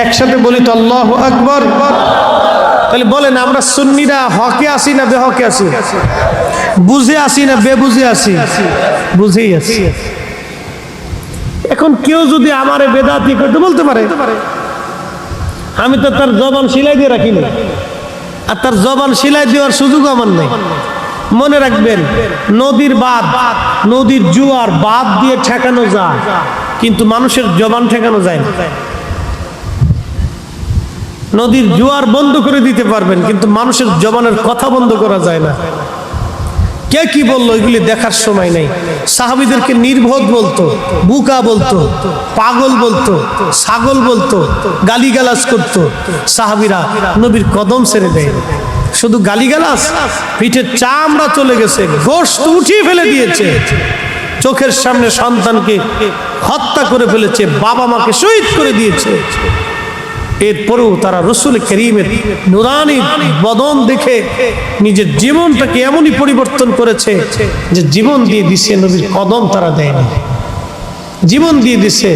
একসাথে বলি তো আল্লাহু আকবার। তাহলে বলেন আমরা সুন্নিরা হকে আছি না বেহকে আছি? বুঝে আছি না বেবুঝে আছি? বুঝেই আছি। এখন কেউ যদি আমারে বেদাতি করতে বলতে পারে, আমি তো তার জবান সিলাই দিয়ে রাখিনি, আর তার জবান সিলাই দেওয়ার সুযোগ আমার নেই। মনে রাখবেন, নদীর বাঁধ, নদীর জোয়ার বাঁধ দিয়ে ঠেকানো যায়, কিন্তু মানুষের জবান ঠেকানো যায় না। নদীর জোয়ার বন্ধ করে দিতে পারবেন, কিন্তু মানুষের জবানের কথা বন্ধ করা যায় না। কে কি বললো এগুলি দেখার সময় নেই। সাহাবীদেরকে নির্বোধ বলতো, বুকা বলতো, পাগল বলতো, ছাগল বলতো, গালিগালাজ করতো। সাহাবীরা নবীর কদম ছেড়ে দেয়। শুধু গালিগালাজ, পিঠের চামড়া চলে গেছে, গোশত উঠিয়ে ফেলে দিয়েছে, চোখের সামনে সন্তানকে হত্যা করে ফেলেছে, বাবা মাকে শহীদ করে দিয়েছে। এরপরেও তারা রসুল করিমের নুরানি বদন দেখে নিজের জীবনটাকে এমনই পরিবর্তন করেছে যে জীবন দিয়ে দিছে, নবীর কদম তারা দেয়নি। জীবন দিয়ে দিছে,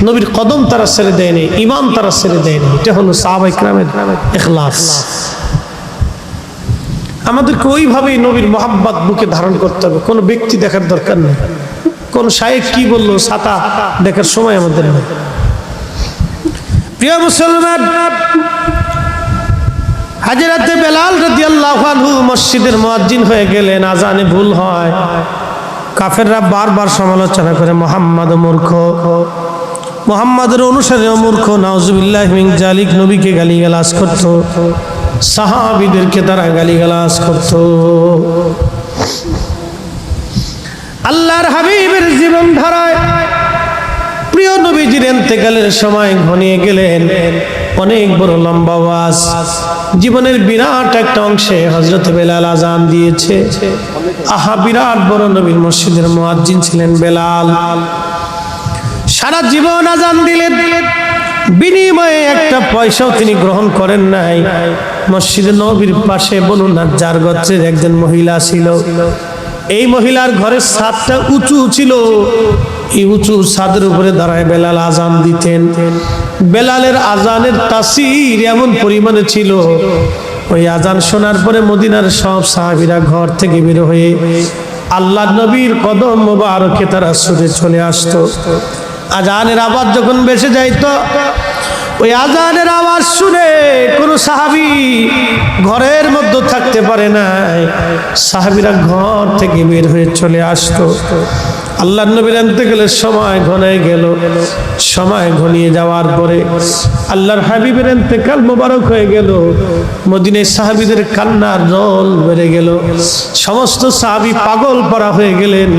নবীর কদম তারা ছেড়ে দেয়নি, ঈমান তারা ছেড়ে দেয়নি। এটা হলো সাহাবায়ে কেরামের ইখলাস। আমাদেরকে ওইভাবেই নবীর মোহাব্বত বুকে ধারণ করতে হবে। কোনো ব্যক্তি দেখার দরকার নেই, কোন শায়েখ কি বললো ছাতা দেখার সময় আমাদের নেই। প্রিয় মুসলমান, হযরত বেলাল রাদিয়াল্লাহু আনহু মসজিদের মুয়াজ্জিন হয়ে গেলেন। আজানে ভুল হয়, কাফেররা বারবার সমালোচনা করে মুহাম্মদ মূর্খ, মুহাম্মাদের অনুসারী মূর্খ, নাউজুবিল্লাহি মিন যালিক। নবীকে গালিগালাজ করত, সাহাবীদেরকে তারা গালিগালাজ করত। আল্লাহর হাবিবের জীবনধারায় প্রিয় নবীজির ইন্তেকালের সময় ঘনিয়ে গেলেন। অনেক বড় লম্বা ওয়াজ, জীবনের বিরাট একটা অংশে হযরত বেলাল আজান দিয়েছে। আহা, বিরাট বড় নবীর মসজিদের মুয়াজ্জিন ছিলেন বেলাল। সারা জীবন আজান দিলেন, বিনিময়ে একটা পয়সাও তিনি গ্রহণ করেন নাই। মসজিদে নবীর পাশে বনু নাজ্জার গোত্রের একজন মহিলা ছিল। এই মহিলার ঘরের ছাদটা উঁচু ছিল। এই উঁচু ছাদের উপরে দাঁড়ায় বেলাল আজান দিতেন। বেলালের আজানের তাসির এমন পরিমাণে ছিল, ওই আজান শোনার পরে মদিনার সব সাহাবীরা ঘর থেকে বের হয়ে আল্লাহর নবীর কদম মোবারকে তারা ছুটে চলে আসতো। আজানের আওয়াজ যখন বেশি যাইতো, ওই আজানের আওয়াজ শুনে কোন সাহাবী ঘরের মধ্যে থাকতে পারে নাই, সাহাবীরা ঘর থেকে বের হয়ে চলে আসতো। আল্লাহর নবীর ইন্তেকালের সময় ঘনিয়ে গেল। সময় ঘনিয়ে যাওয়ার পরে আল্লাহর হাবিবের ইন্তেকাল মোবারক হয়ে গেল। মদিনায় সাহাবীদের কান্নার রোল বেড়ে গেল। সমস্ত সাহাবী পাগল পারা হয়ে গেলেন,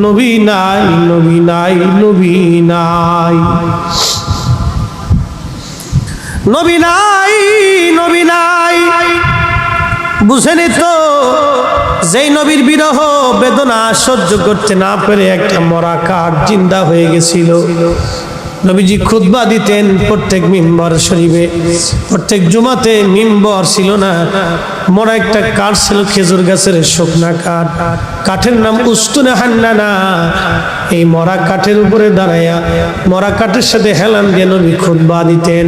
নবী নাই, নবী নাই, নবী নাই, নবী নাই, নবী নাই। বুঝেনি তো, যেই নবীর বিরহ বেদনা সহ্য করতে না পেরে একটা মরা কাঠ জিন্দা হয়ে গেছিল। নবীজি খুতবা দিতেন প্রত্যেক মিম্বর শরীফে, প্রত্যেক জুমাতে মিম্বর ছিল না, মরা একটা কাঠ ছিল, খেজুর গাছের শুকনা কাঠ। কাঠের নাম উস্তুনে হান্নানা। এই মরা কাঠের উপরে দাঁড়াইয়া মরা কাঠের সাথে হেলান দিয়ে নবী খুতবা দিতেন।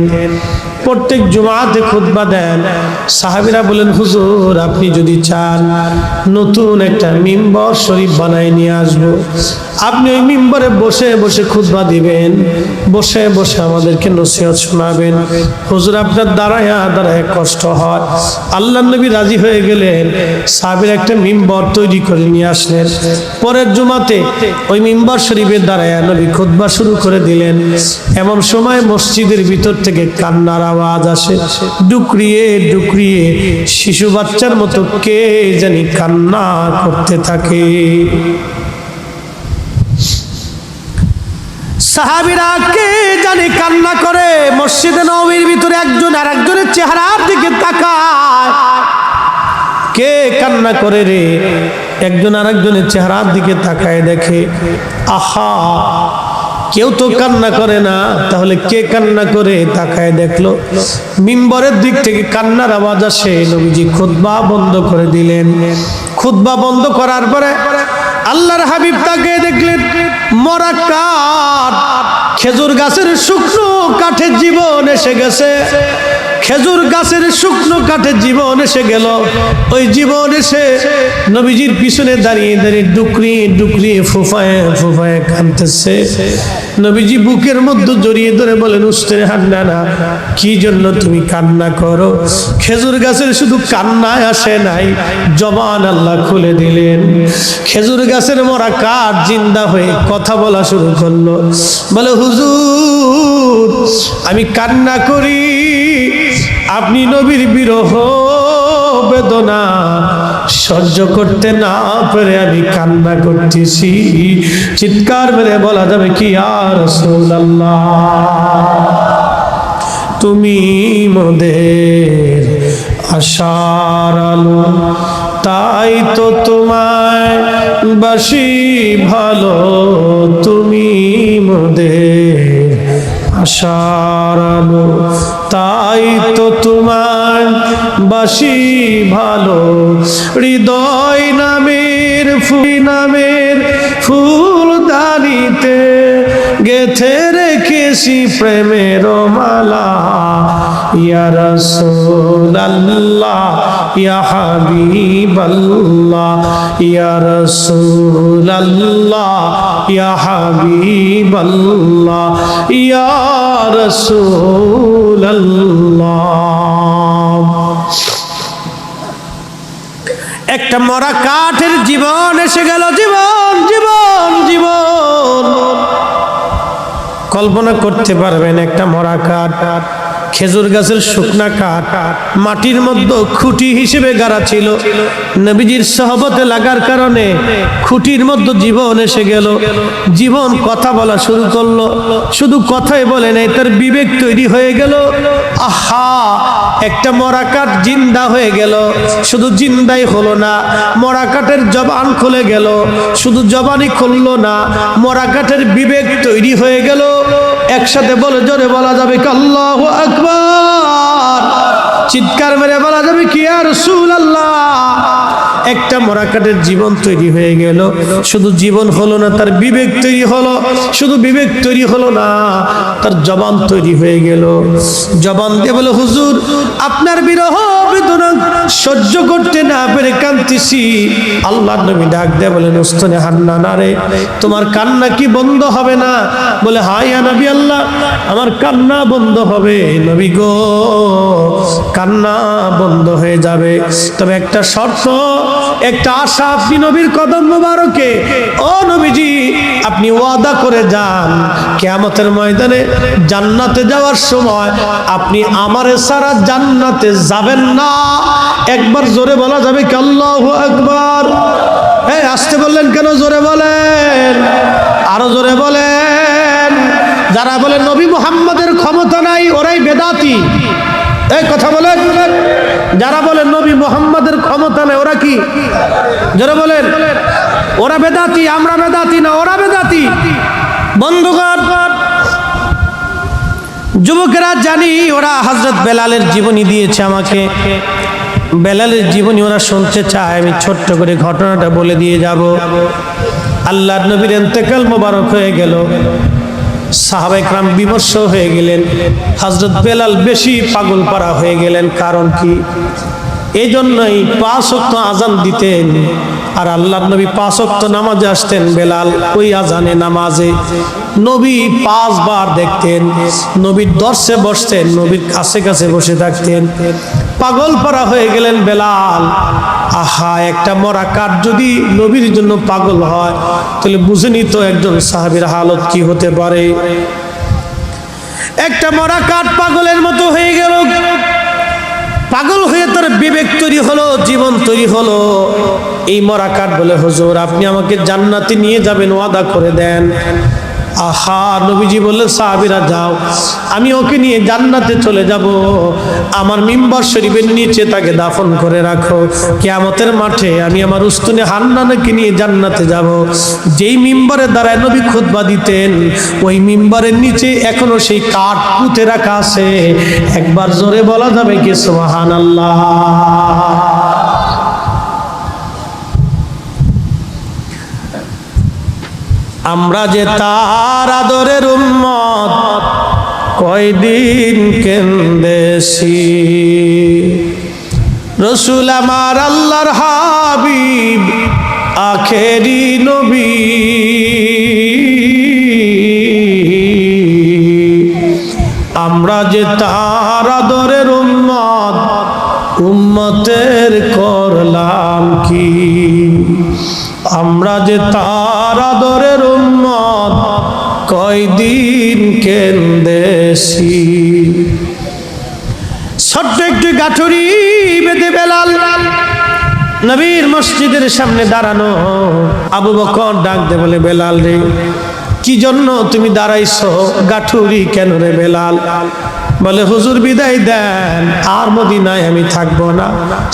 প্রত্যেক জুমাতে খুতবা দেন। সাহাবীরা বলেন, হুজুর আপনি যদি চান নতুন একটা মিম্বর শরীফ বানাই নিয়ে আসবো, আপনি ওই মিম্বরে বসে বসে খুতবা দিবেন, বসে বসে আমাদেরকে নসিহত শোনাবেন। হুজুর আপনার দাঁড়ায় দাঁড়ায় কষ্ট হয়। আল্লাহর নবী রাজি হয়ে গেলেন। সাহাবীরা একটা মিম্বর তৈরি করে নিয়ে আসলেন। পরের জুমাতে ওই মিম্বর শরীফের দাঁড়ায় নবী খুতবা শুরু করে দিলেন। এমন সময় মসজিদের ভিতর থেকে কান্নার আওয়াজ আসে, ডুকরিয়ে ডুকরিয়ে শিশু বাচ্চার মতো কে জানি কান্না করতে থাকে। সাহাবীরা কে জানি কান্না করে। মসজিদে নববীর ভিতরে একজন আর একজনের চেহারার দিকে তাকায়। কে কান্না করে রে? একজন আর একজনের চেহারার দিকে তাকায়, দেখে আহা কেউ তো কান্না করে না, তাহলে কে কান্না করে? তাকায় দেখলো মিম্বরের দিক থেকে কান্নার আওয়াজ আসে। নবীজি খুতবা বন্ধ করে দিলেন। খুতবা বন্ধ করার পরে আল্লাহর হাবিব তাকে দেখলেন মরা কাঠ, খেজুর গাছের শুকনো কাঠের জীবন এসে গেছে। খেজুর গাছের শুকনো কাঠের জীবন এসে গেল। ওই জীবন এসে নবীজির পিছনে দাঁড়িয়ে দাঁড়িয়ে ডুকরিয়ে ডুকরিয়ে ফুফায়ে ফুফায়ে কাঁদতেছে। নবীজি বুকের মধ্যে জড়িয়ে ধরে বলেন, উস্তে হান্না না, কি জন্য তুমি কান্না করো? খেজুর গাছের শুধু কান্নায় আসে নাই, জবান আল্লাহ খুলে দিলেন। খেজুর গাছের মরা কাঠ জিন্দা হয়ে কথা বলা শুরু করলো। বলে, হুজুর আমি কান্না করি, আপনি নবীর বিরহ বেদনা সহ্য করতে না পেরে আমি কান্না করতেছি। চিৎকার মেরে বলা যাবে কি, ইয়া রাসূলুল্লাহ তুমি মোদের আশার আলো, তাই তো তোমায় বাসি ভালো, তুমি মোদের আশার আলো, তাই তো তোমায় বাসি ভালো। হৃদয় নামের ফুলদানিতে গেথে রেখেছি প্রেমের মালা। ইয়া রাসূলুল্লাহ ইয়া হাবিবাল্লাহ, ইয়া রাসূলুল্লাহ ইয়া হাবিবাল্লাহ, ইয়া রাসূলুল্লাহ। একটা মরা কাঠের জীবন এসে গেল। জীবন জীবন জীবন কল্পনা করতে পারবেন? একটা মরা কাঠ, খেজুর গাছের শুকনা কাঠ, মাটির মধ্যে খুঁটি হিসেবে গাড়া ছিল। নবীজির সহবতে লাগার কারণে খুঁটির মধ্যে জীবন এসে গেল। জীবন কথা বলা শুরু করলো। শুধু কথাই বলে নাই, তার বিবেক তৈরি হয়ে গেল। আহা, একটা মরা কাঠ জিন্দা হয়ে গেল। শুধু জিন্দাই হলো না, মরা কাঠের জবান খুলে গেল। শুধু জবানই খুললো না, মরা কাঠের বিবেক তৈরি হয়ে গেল। একসাথে বলে জোরে বলা যাবে কি আল্লাহু আকবার? চিৎকার মেরে বলা যাবে কি ইয়া রাসূলুল্লাহ? একটা মরা কাঠের জীবন তৈরি হয়ে গেল। শুধু জীবন হলো না, তার বিবেক তৈরি হলো। শুধু বিবেক তৈরি হলো না, তার জবান তৈরি হয়ে গেল। জবান দিয়ে বলে, হুজুর আপনার বিরহ বেদনা সহ্য করতে না পেরে কাঁদতেছি। আল্লাহর নবী ডাক দিয়ে বলেন, উস্তনে হান্না না রে, তোমার কান্না কি বন্ধ হবে না? বলে, হায় ইয়া নবী আল্লাহ, আমার কান্না বন্ধ হবে। নবী গো, কান্না বন্ধ হয়ে যাবে, তবে একটা শর্ত, একটা আশা আপনি নবীর কদম মোবারকে, ও নবীজি আপনি ওয়াদা করে যান, কিয়ামতের ময়দানে জান্নাতে যাওয়ার সময় আপনি আমারে ছাড়া জান্নাতে যাবেন না। একবার জোরে বলা যাবে কি আল্লাহু আকবার? এই আসতে বললেন কেন? জোরে বলেন, আরো জোরে বলেন। যারা বলে নবী মুহাম্মদের ক্ষমতা নাই, ওরাই বেদাতি। এই কথা বলেন। যারা বলেন নবী মুহাম্মদের ক্ষমতা নেই, ওরা কি? যারা বলেন ওরা বেদাতি। আমরা বেদাতি না, ওরা বেদাতি। বন্ধুগণ, যুবকেরা জানি ওরা হযরত বেলালের জীবনী দিয়েছে আমাকে। বেলালের জীবনী ওরা শুনতে চায়। আমি ছোট্ট করে ঘটনাটা বলে দিয়ে যাব। আল্লাহর নবীর ইন্তেকাল মোবারক হয়ে গেল। সাহাবা একরাম বিমর্ষ হয়ে গেলেন। হযরত বেলাল বেশি পাগল পারা হয়ে গেলেন। কারণ কি? এই জন্যই 5 ওয়াক্ত আজান দিতেন, আর আল্লাহর নবী 5 ওয়াক্ত নামাজে আসতেন। বেলাল ওই আজানে নামাজে নবী 5 বার দেখতেন, নবীর দর্শে বসতেন, নবীর কাছে কাছে বসে থাকতেন। পাগল পারা হয়ে গেলেন বেলাল। আহা, একটা মরা কাঠ যদি নবীর জন্য পাগল হয়, তাহলে বুঝেনি তো একজন সাহাবীর হালত কি হতে পারে। একটা মরা কাঠ পাগলের মতো হয়ে গেল। পাগল হয়ে তার বিবেক তৈরি হলো, জীবন তৈরি হলো। এই মরা কাঠ বলে, হুজুর আপনি আমাকে জান্নাতে নিয়ে যাবেন, ওয়াদা করে দেন। আহা, নবীজি বললেন সাহাবীরা যাও, আমি ওকে নিয়ে জান্নাতে চলে যাব। আমার মিম্বার শরীফের নিচে তাকে দাফন করে রাখো। কিয়ামতের মাঠে আমি আমার উস্তুনে হান্নানকে নিয়ে জান্নাতে যাব। যেই মিম্বারের দ্বারা নবী খুতবা দিতেন, ওই মিম্বারের নিচে এখনো সেই কাঠ পুঁতে রাখা আছে। একবার জোরে বলা যাবে কি সুবহানাল্লাহ? আমরা যে তার আদরের উম্মত, কয়দিন কেন্দেছি। রসুল আমার আল্লাহর হাবিব, আখেরি নবী। আমরা যে তার আদরের উম্মত, উম্মতের করলাম কি? আমরা যে তার আদরের উম্মত, কয়দিন কেন্দেছি। ছোট্ট একটি গাঠুরি বেঁধে বেলাল নবীর মসজিদের সামনে দাঁড়ানো। আবু বকর ডাক দে বলে, বেলাল রে, কি জন্য তুমি দাঁড়াইছো? গাঠুরি কেন রে বেলাল? বলে, হুজুর বিদায় দেন, আর মদিনায় আমি থাকবো না,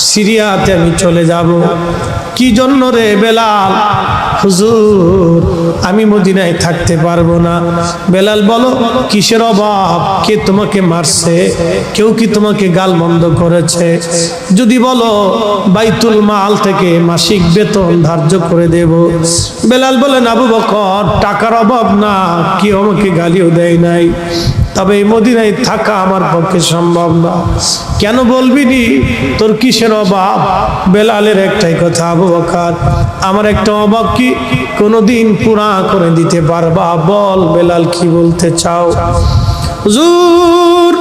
সিরিয়াতে আমি চলে যাব। কি জন্য রে বেলাল? হুজুর আমি মদিনায় থাকতে পারবো না। বেলাল বলো, কিসের অভাব? কে তোমাকে মারছে? কেউ কি তোমাকে গালমন্দ করেছে? যদি বলো বাইতুল মাল থেকে মাসিক বেতন ধার্য করে দেব। বেলাল বলেন, আবু বকর টাকার অভাব না, কেউ আমাকে গালিও দেয় নাই, তবে এই মদিনায় থাকা আমার পক্ষে সম্ভব না। কেন বলবি নি? তোর কিসের অভাব? বেলালের একটাই কথা, আবু বকর আমার একটা অভাব কি কোনোদিন পুরা করে দিতে পারবা? বল বেলাল, কি বলতে চাও? হুজুর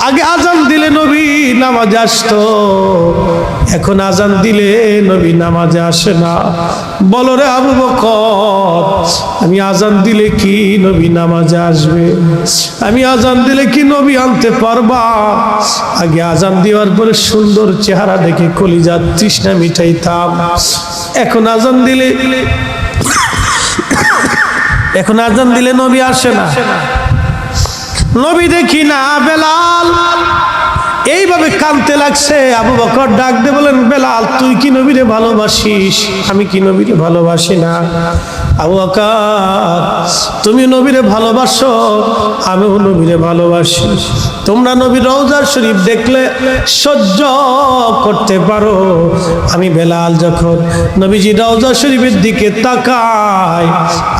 আগে আজান দিলে নবী নামাজে আসতো, এখন আজান দিলে নবী নামাজে আসে না। বলো রে আবু বকর, আমি আজান দিলে কি নবী নামাজে আসবে? আমি আজান দিলে কি নবী আনতে পারবা? আগে আজান দেওয়ার পরে সুন্দর চেহারা দেখে কলিজার তৃষ্ণা মিটাইতাম। এখন আজান দিলে নবী আসে না, নবী দেখি না। বেলাল এইভাবে কাঁদতে লাগছে। আবু বকর ডাক দিয়ে বলেন, বেলাল তুই কি নবীরে ভালোবাসিস? আমি কি নবীরে ভালোবাসি না? আবু বকর তুমি নবীরে ভালোবাসো, আমিও নবীরে ভালোবাসি। তোমরা নবীর রওজা শরীফ দেখলে সহ্য করতে পারো, আমি বেলাল যখন নবীজি রওজা শরীফের দিকে তাকাই,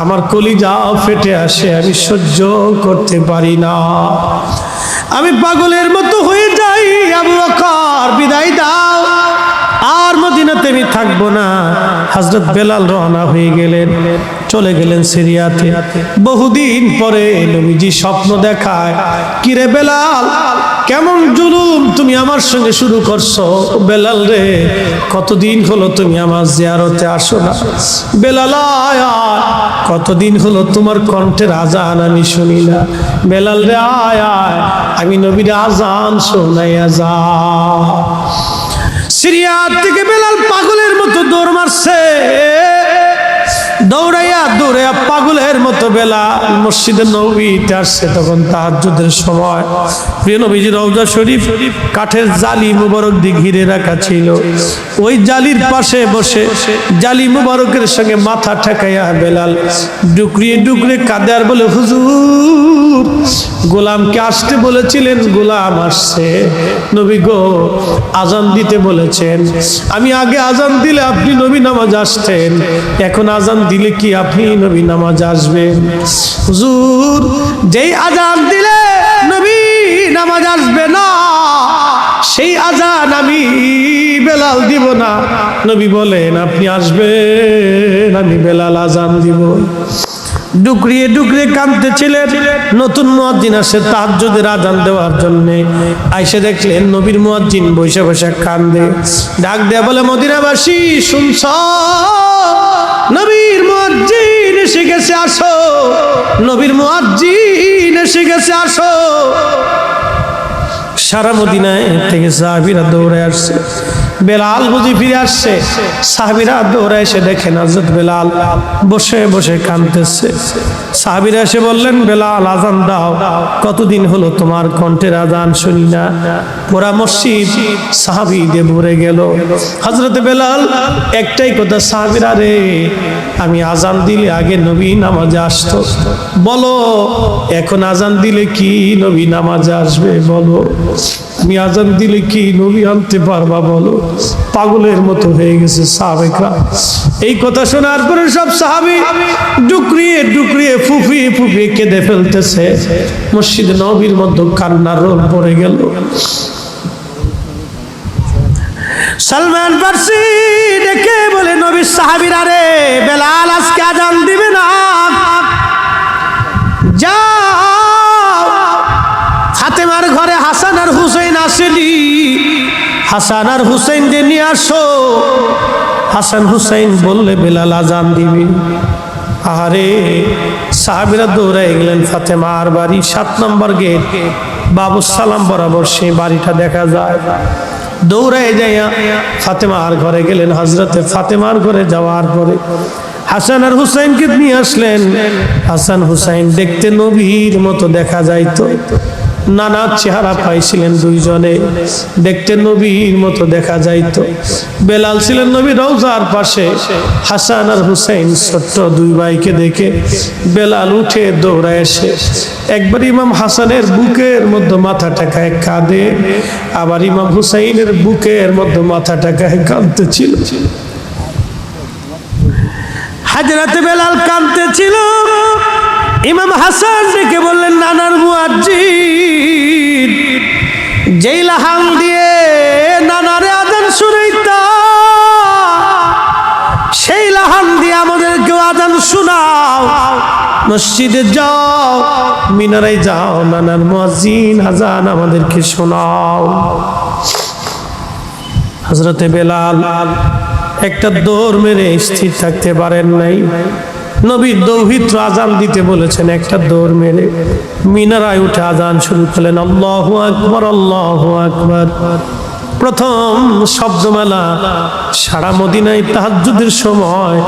আমার কলিজা ফেটে আসে, আমি সহ্য করতে পারি না, আমি পাগলের মতো হয়ে যাই। আবু বকর বিদায় দাও, আর মদিনাতে আমি থাকবো না। হযরত বেলাল রওনা হয়ে গেলেন, চলে গেলেন সিরিয়াতে। বহুদিন পরে নবীজি স্বপ্ন দেখায়, কিরে বেলাল কেমন জুলুম তুমি আমার সঙ্গে শুরু করছো? বেলাল রে কতদিন হলো তুমি আমার জিয়ারতে আসো না? বেলাল আয় আয়, কতদিন হলো তোমার কণ্ঠের আজান আমি শুনি না। বেলাল রে আয় আয়, আমি নবীর আজান শোনাইয়া যা। সিরিয়া থেকে বেলাল পাগলের মতো দৌড় মারছে, দৌড়াইয়া পাগলের মতো বেলাল মসজিদে নববীতে আসছে। তখন তাহাজ্জুদের সময়। প্রিয় নবীজির রওজা শরীফ কাঠের জালি মুবারক দিয়ে ঘিরে রাখা ছিল। ওই জালির পাশে বসে জালি মুবারকের সঙ্গে মাথা ঠেকাইয়া বেলাল ডুকরিয়ে ডুকরে কাঁদে আর বলে, হুজুর গোলামকে আসতে বলেছিলেন, গোলাম আসছে। নবী গো আজান দিতে বলেছেন, আমি আগে আজান দিলে আপনি নবী নামাজ আসতেন, এখন আজান দিলে কি আপনি নবী নামাজ আসবে। হুজুর, যেই আজান দিলে নবী নামাজ আসবে না, সেই আজান আমি বেলাল দিব না। নবী বলেন, আপনি আসবেন, আমি বেলাল আজান দিব। ডুকরিয়ে ডুকরিয়ে কাঁদতেছিলেন। নতুন মুয়াজ্জিন আসে তাহাজ্জুদের আজান দেওয়ার জন্য। আইসে দেখলেন নবীর মুয়াজ্জিন বসে বসে কান্দে। ডাক দেয়া বলে, মদিনাবাসী শুনছ, নবীর মুয়াজ্জিন এসে গেছে, আসো। নবীর মুয়াজ্জিন এসে গেছে, আসো। সারা মদিনায় থেকে সাহাবীরা দৌড়ে আসছে। বেলাল বুঝি ফিরে আসছে। সাহাবীরা দৌড়ে এসে দেখেন হযরত বেলাল বসে বসে কাঁদতেছে। সাহাবীরা এসে বললেন, বেলাল আজান দাও, কতদিন হলো তোমার কণ্ঠের আজান শুনি না। পুরা মসজিদ সাহাবীদের ভরে গেল। হযরত বেলাল একটাই কথা, সাহাবীরা রে, আমি আজান দিলে আগে নবী নামাজে আসতো, বলো এখন আজান দিলে কি নবী নামাজে আসবে? বলো আমি আজান দিলে কি নবী আনতে পারবা? বলো। পাগলের মতো হয়ে গেছে সাহাবায়ে। এই কথা শোনার পরে সব সাহাবী ডুকরিয়ে ডুকরিয়ে ফুফিয়ে ফুফিয়ে কেঁদে ফেলতেছে। মসজিদ নববীর মধ্যে কান্নার রোল পড়ে গেল। সালমান ফারসি ডেকে বলে, নবীর সাহাবীরা রে, বেলাল আজকে আজান দিবে না, যাও ফাতেমার ঘরে হাসান আর হুসাইন আসেনি, হাসান আর হুসাইনকে নিয়ে আসো। হাসান হুসাইন বললে বেলাল আজান দিবে। আরে সাহাবীরা দৌড়াই গেলেন ফাতেমার বাড়ি, 7 নম্বর গেট, বাবু সালাম বরাবর সেই বাড়িটা দেখা যায়। দৌড়ায় যাইয়া ফাতেমার ঘরে গেলেন। হযরতে ফাতেমার ঘরে যাওয়ার পরে হাসান আর হুসাইনকে নিয়ে আসলেন। হাসান হুসাইন দেখতে নবীর মতো দেখা যাইতো। নানা চেহারা পাইছিলেন দুইজনে, দেখতে নবীর মতো দেখা যাইতো। বেলাল ছিলেন নবীর রওজার পাশে। হাসান আর হুসাইন ছোট্ট দুই ভাইকে দেখে বেলাল উঠে দৌড়ায় এসে একবার ইমাম হাসানের বুকের মধ্যে মাথা টেকায় কাঁদে, আবার ইমাম হুসাইনের বুকের মধ্যে মাথা টেকায় কাঁদতেছিল। হযরত বেলাল কাঁদতেছিল। ইমাম হাসান ডেকে বললেন, নানার মুয়াজ্জিন যেই লাহান দিয়ে নানারে আজান শুনাইতা, সেই লাহান দিয়ে আমাদেরকে আজান শোনাও। মসজিদে যাও, মিনারে যাও, নানার মুয়াজ্জিন আজান আমাদেরকে শোনাও। হযরতে বেলাল একটা দৌড় মেরে স্থির থাকতে পারেন নাই। নবী দৌহিত্র আজান দিতে বলেছেন, একটা দৌড় মেরে মিনারায় উঠে আজান শুরু করলেন। আল্লাহু আকবার, আল্লাহু আকবার। প্রথম শব্দমালা সারা মদিনায় তাহাজ্জুদের সময়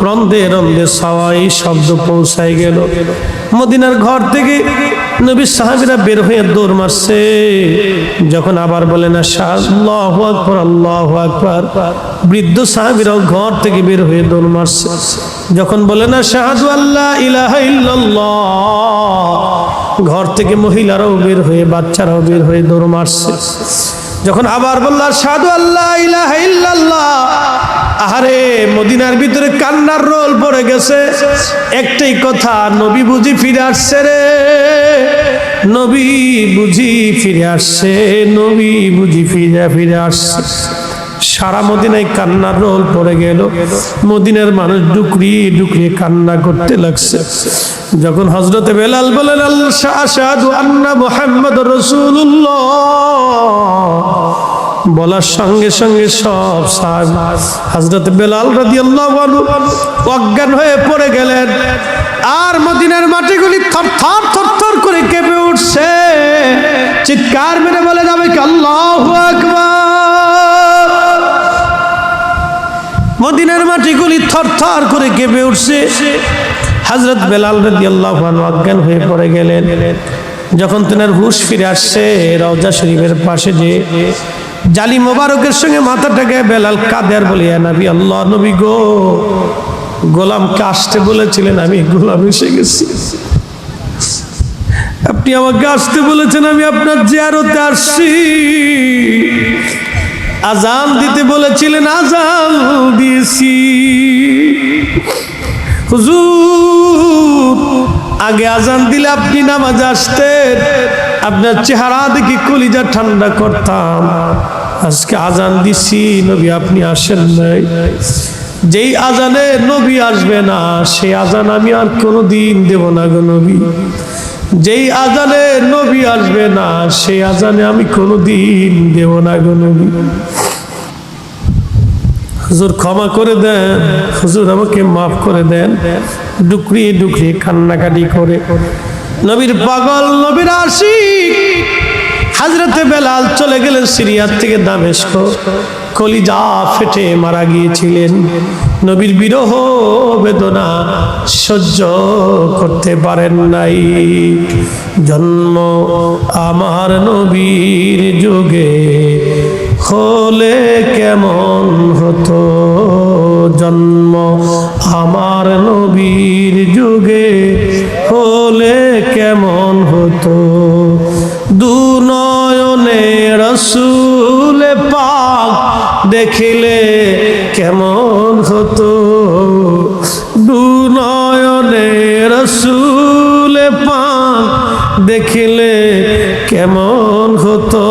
রন্দে রন্দে সবাই শব্দ পৌঁছায় গেল। মদিনার ঘর থেকে নবীর সাহাবীরা বের হয়ে দৌড় মারছে। যখন আবার বলেন আল্লাহু আকবার, আল্লাহু আকবার, বৃদ্ধ সাহাবীরাও ঘর থেকে বের হয়ে দৌড় মারছে। যখন বলেন আশহাদু আল্লা ইলাহা ইল্লাল্লাহ, ঘর থেকে মহিলারাও বের হয়ে, বাচ্চারাও বের হয়ে দৌড় মারছে। যখন আবার বলল আশহাদু আল্লা ইলাহা ইল্লাল্লাহ, আরে মদিনার ভিতরে কান্নার রোল পড়ে গেছে। একটাই কথা, নবী বুঝি ফিরে আসছে রে, নবী বুঝি ফিরে আসছে, নবী বুঝি ফিরে আসছে। সারা মদিনায় কান্নার রোল পড়ে গেল। মদিনার মানুষ ডুকরিয়ে ডুকরিয়ে কান্না করতে লাগছে। যখন হযরতে বেলাল বলেন আশহাদু আন্না মুহাম্মাদুর রাসূলুল্লাহ, বলার সঙ্গে সঙ্গে সব সাহাবী হযরত বেলাল রাদিয়াল্লাহু আনহু অজ্ঞান হয়ে পড়ে গেলেন। আর মদিনার মাটিগুলি থরথর থরথর করে কেঁপে উঠছে। চিৎকার মেরে বলে যাবে কি আল্লাহু আকবার। মদিনার মাটিগুলি থরথর করে কেঁপে উঠছে। হযরত বেলাল রাদিয়াল্লাহু আনহু অজ্ঞান হয়ে পড়ে গেলেন। যখন তেনার হুঁশ ফিরে আসছে, রওজা শরীফের পাশে যে জালি মোবারকের সঙ্গে মাথাটাকে বেলাল কাঁদে আর বলে, ইয়া নবী আল্লাহ, নবী গো, গোলামকে আসতে বলেছিলেন, আমি গোলাম এসে গেছি। আপনি আমাকে আসতে বলেছেন, আমি আপনার জিয়ারতে আসছি। আজান দিতে বলেছিলেন, আজান দিয়েছি। হুজুর আগে আজান দিলে আপনি নামাজে আসতেন, আপনার চেহারা দেখি কলিজা ঠান্ডা করতাম। আজকে আজান দিছি, নবী আপনি আসেন নাই। যেই আজানে নবী আসবে না, সেই আজান আমি আর কোনোদিন দেব না গো নবী। যেই আজানে নবী আসবে না, সেই আজানে আমি কোনোদিন দেব না গো নবী। হুজুর ক্ষমা করে দেন, হুজুর আমাকে মাফ করে দেন। ডুকরি ডুকরি কান্নাকাটি করে নবীর পাগল, নবীর আশিক হযরতে বেলাল চলে গেলেন সিরিয়ার থেকে দামেস্ক। কলিজা ফেটে মারা গিয়েছিলেন। নবীর বিরহ বেদনা সহ্য করতে পারেন নাই। জন্ম আমার নবীর যুগে হলে কেমন হতো, জন্ম আমার নবীর যুগে হলে কেমন হতো। দুনয়নে রসুল পাক দেখিলে কেমন হতো, দুনয়নে রসুল পাক দেখিলে কেমন হতো।